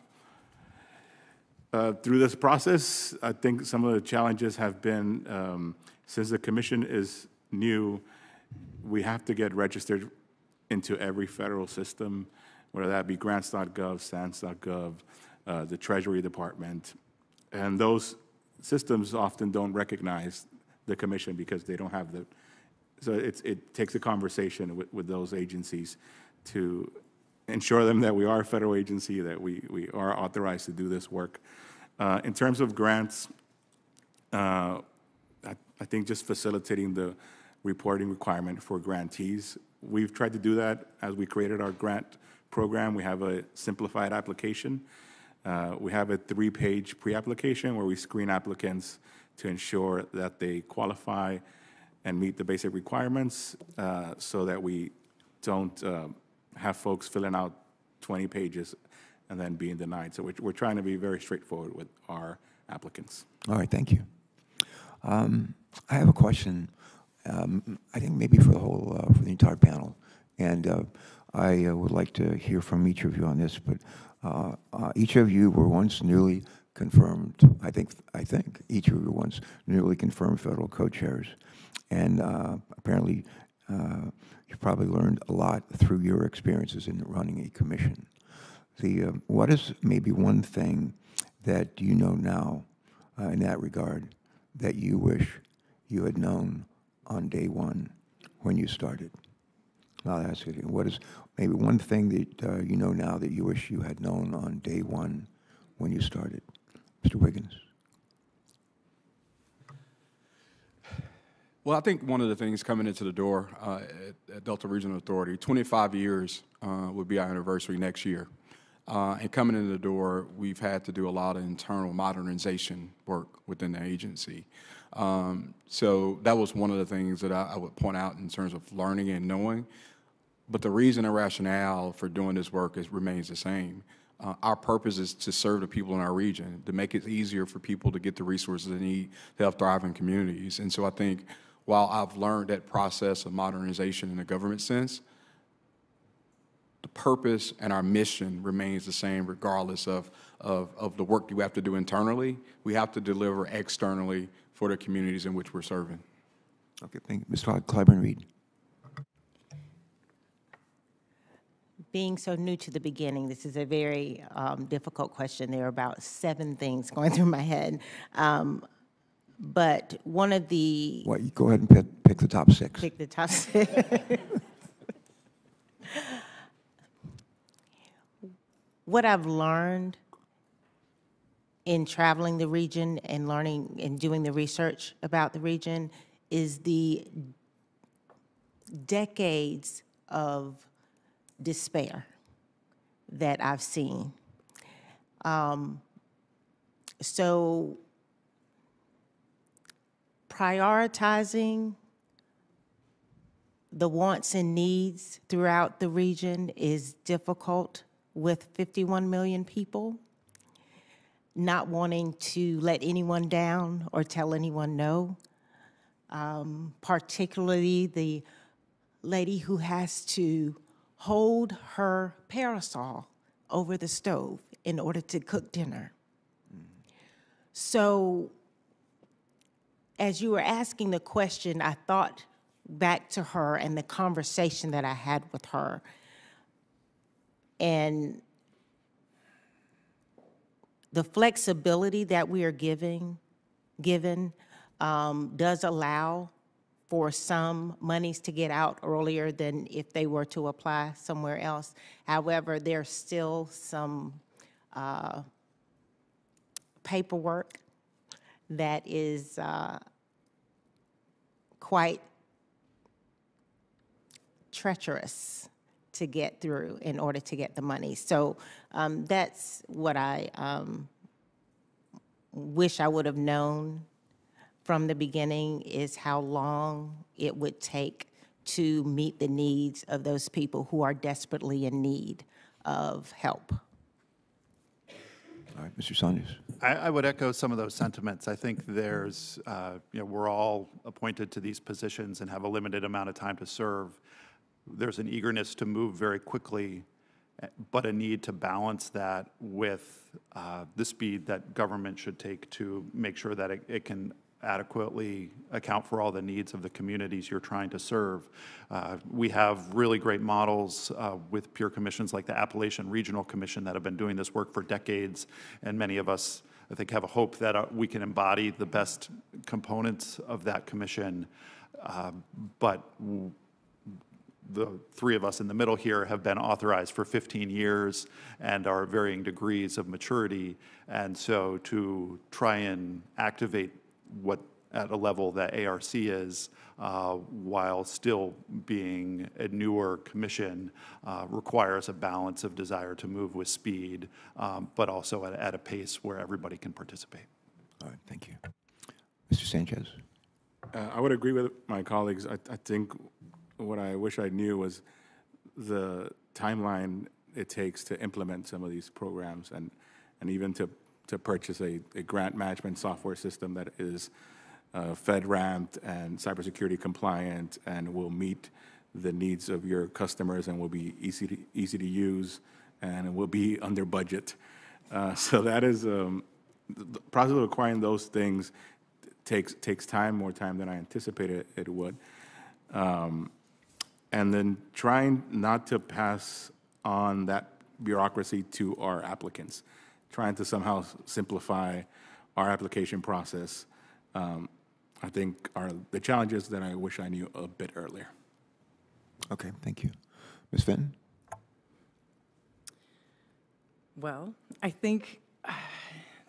Through this process, I think some of the challenges have been, since the commission is new, we have to get registered into every federal system, whether that be grants.gov, SANS.gov, the Treasury Department. And those systems often don't recognize the commission because they don't have the, so it takes a conversation with those agencies to ensure them that we are a federal agency, that we are authorized to do this work. In terms of grants, I think just facilitating the reporting requirement for grantees. We've tried to do that as we created our grant program. We have a simplified application. We have a 3-page pre-application where we screen applicants to ensure that they qualify and meet the basic requirements so that we don't have folks filling out 20 pages and then being denied. So we're trying to be very straightforward with our applicants. All right, thank you. I have a question, I think maybe for the whole, for the entire panel. And I would like to hear from each of you on this, but each of you were once newly confirmed, I think each of you were once newly confirmed federal co-chairs. And apparently you've probably learned a lot through your experiences in running a commission. What is maybe one thing that you know now in that regard that you wish you had known on day one when you started? I'll ask you, what is maybe one thing that you know now that you wish you had known on day one when you started? Mr. Wiggins. Well, I think one of the things coming into the door at Delta Regional Authority, 25 years would be our anniversary next year. And coming into the door, we've had to do a lot of internal modernization work within the agency. So that was one of the things that I would point out in terms of learning and knowing. But the reason and rationale for doing this work remains the same. Our purpose is to serve the people in our region, to make it easier for people to get the resources they need to help thrive in communities. And so I think while I've learned that process of modernization in a government sense, the purpose and our mission remains the same regardless of the work that we have to do internally. We have to deliver externally for the communities in which we're serving. Okay, thank you. Mr. Clyburn Reed. Being so new to the beginning, this is a very difficult question. There are about 7 things going through my head. But one of the... Well, you go ahead and pick the top 6. Pick the top 6. What I've learned in traveling the region and learning and doing the research about the region is the decades of despair that I've seen. So prioritizing the wants and needs throughout the region is difficult with 51 million people, not wanting to let anyone down or tell anyone no, particularly the lady who has to hold her parasol over the stove in order to cook dinner. So as you were asking the question, I thought back to her and the conversation that I had with her. And the flexibility that we are given does allow for some monies to get out earlier than if they were to apply somewhere else. However, there's still some paperwork that is quite treacherous to get through in order to get the money. So that's what I wish I would have known from the beginning, is how long it would take to meet the needs of those people who are desperately in need of help. All right, Mr. Saunders. I would echo some of those sentiments. I think there's, we're all appointed to these positions and have a limited amount of time to serve. There's an eagerness to move very quickly, but a need to balance that with the speed that government should take to make sure that it can adequately account for all the needs of the communities you're trying to serve. We have really great models with peer commissions like the Appalachian Regional Commission that have been doing this work for decades, and many of us, I think, have a hope that we can embody the best components of that commission, but the three of us in the middle here have been authorized for 15 years and are varying degrees of maturity, and so to try and activate what at a level that ARC is, while still being a newer commission, requires a balance of desire to move with speed, but also at a pace where everybody can participate. All right, thank you. Mr. Sanchez. I would agree with my colleagues. I think what I wish I knew was the timeline it takes to implement some of these programs, and even to purchase a grant management software system that is FedRAMP and cybersecurity compliant and will meet the needs of your customers and will be easy to use and will be under budget. So that is the process of acquiring those things takes time, more time than I anticipated it would. And then trying not to pass on that bureaucracy to our applicants, trying to somehow simplify our application process, I think are the challenges that I wish I knew a bit earlier. Okay, thank you. Ms. Fenton? Well, I think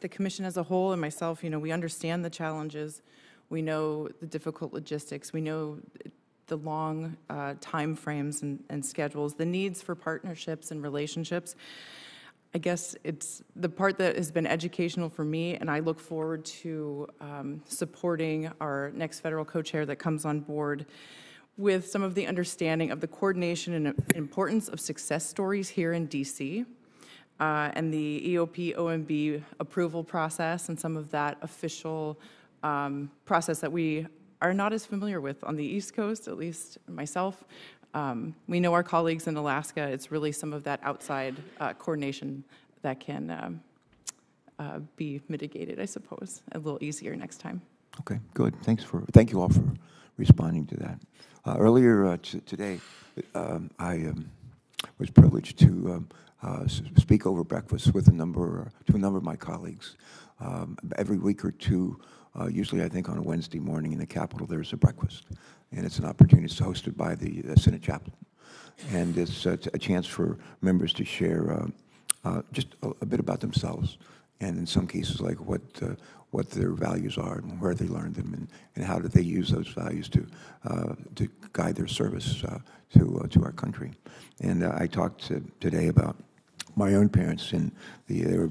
the commission as a whole and myself, we understand the challenges. We know the difficult logistics. We know the long time frames and schedules, the needs for partnerships and relationships. I guess it's the part that has been educational for me, and I look forward to supporting our next federal co-chair that comes on board with some of the understanding of the coordination and importance of success stories here in DC, and the EOP OMB approval process and some of that official process that we are not as familiar with on the East Coast, at least myself. We know our colleagues in Alaska. It's really some of that outside coordination that can be mitigated, I suppose, a little easier next time. Okay, good. Thank you all for responding to that. Earlier today, I was privileged to speak over breakfast with to a number of my colleagues. Every week or two, usually I think on a Wednesday morning in the Capitol, there's a breakfast. And it's an opportunity. It's hosted by the Senate chaplain. And it's a chance for members to share just a bit about themselves, and in some cases, like what their values are and where they learned them, and how did they use those values to guide their service to our country. And I talked today about my own parents, and they were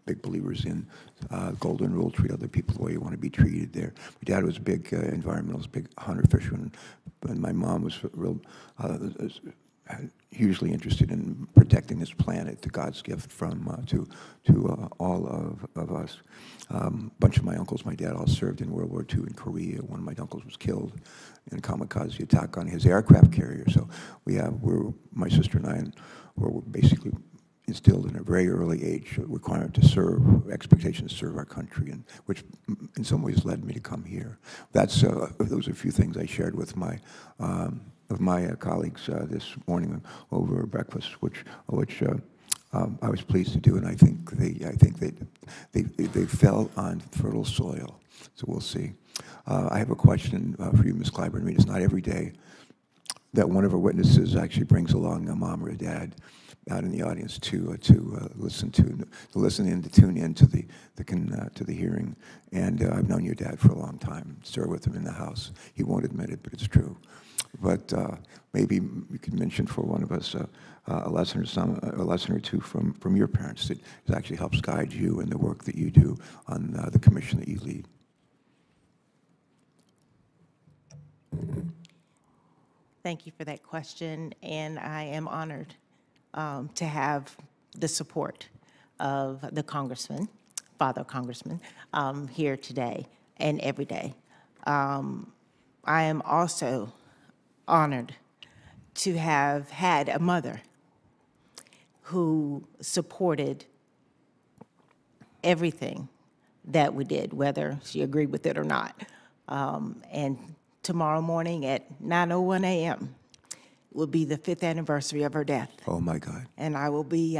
big believers in golden rule, treat other people the way you want to be treated there. My dad was a big environmentalist, big hunter fisherman, and my mom was real hugely interested in protecting this planet, the God's gift from to all of us. A bunch of my uncles, my dad all served in World War II in Korea. One of my uncles was killed in a kamikaze attack on his aircraft carrier. So my sister and I were basically instilled in a very early age a requirement to serve, expectation to serve our country, and which in some ways led me to come here. Those are a few things I shared with my colleagues this morning over breakfast, which I was pleased to do, and I think they fell on fertile soil. So we'll see. I have a question for you, Ms. Clyburn. It's not every day that one of our witnesses actually brings along a mom or a dad out in the audience to listen in, to tune in to the hearing. And I've known your dad for a long time. Served with him in the House. He won't admit it, but it's true. But maybe you could mention for one of us a lesson or two from your parents that actually helps guide you in the work that you do on the commission that you lead. Thank you for that question, and I am honored to have the support of the Congressman, Father Congressman, here today and every day. I am also honored to have had a mother who supported everything that we did, whether she agreed with it or not. And tomorrow morning at 9:01 a.m. will be the 5th anniversary of her death. Oh, my God. And I will be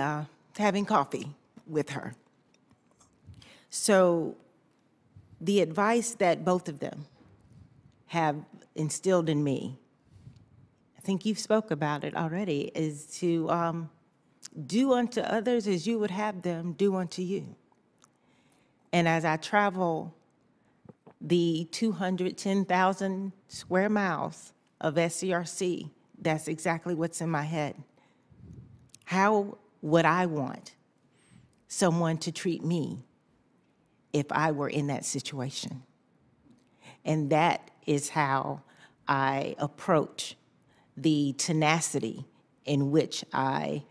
having coffee with her. So the advice that both of them have instilled in me, I think you've spoke about it already, is to do unto others as you would have them do unto you. And as I travel the 210,000 square miles of SCRC, that's exactly what's in my head. How would I want someone to treat me if I were in that situation? And that is how I approach the tenacity in which I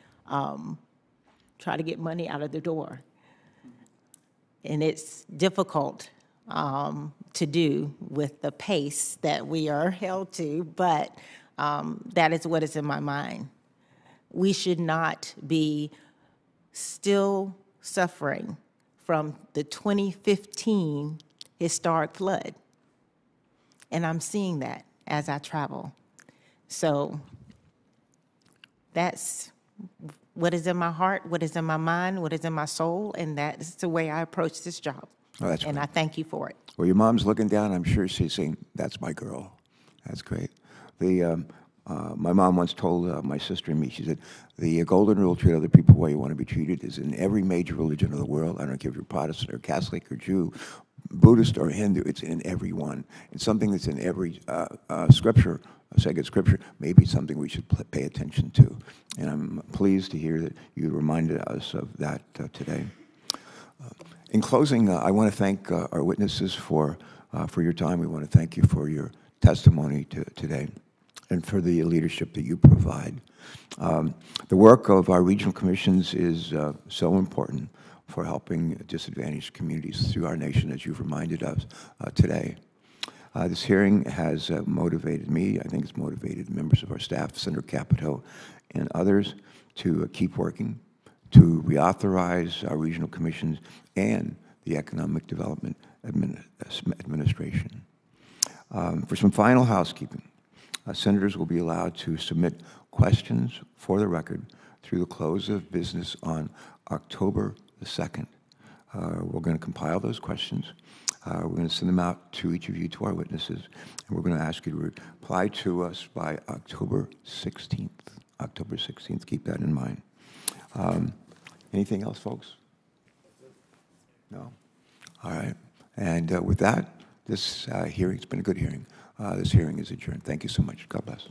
try to get money out of the door. And it's difficult to do with the pace that we are held to, but that is what is in my mind. We should not be still suffering from the 2015 historic flood. And I'm seeing that as I travel. So that's what is in my heart, what is in my mind, what is in my soul, and that's the way I approach this job. Oh, that's and great. I thank you for it. Well, your mom's looking down. I'm sure she's saying, "That's my girl." That's great. My mom once told my sister and me, she said, the golden rule, treat other people the way you want to be treated, is in every major religion of the world. I don't care if you're Protestant or Catholic or Jew, Buddhist or Hindu, it's in every one. It's something that's in every scripture, sacred scripture, maybe something we should pay attention to. And I'm pleased to hear that you reminded us of that today. In closing, I want to thank our witnesses for your time. We want to thank you for your testimony today and for the leadership that you provide. The work of our regional commissions is so important for helping disadvantaged communities through our nation, as you've reminded us today. This hearing has motivated me. I think it's motivated members of our staff, Senator Capito, and others to keep working, to reauthorize our regional commissions and the Economic Development Administration. For some final housekeeping, senators will be allowed to submit questions for the record through the close of business on October the 2nd. We're going to compile those questions. We're going to send them out to each of you, to our witnesses, and we're going to ask you to reply to us by October 16th. October 16th, keep that in mind. Anything else, folks? No? All right. And with that, this hearing's been a good hearing. This hearing is adjourned. Thank you so much. God bless.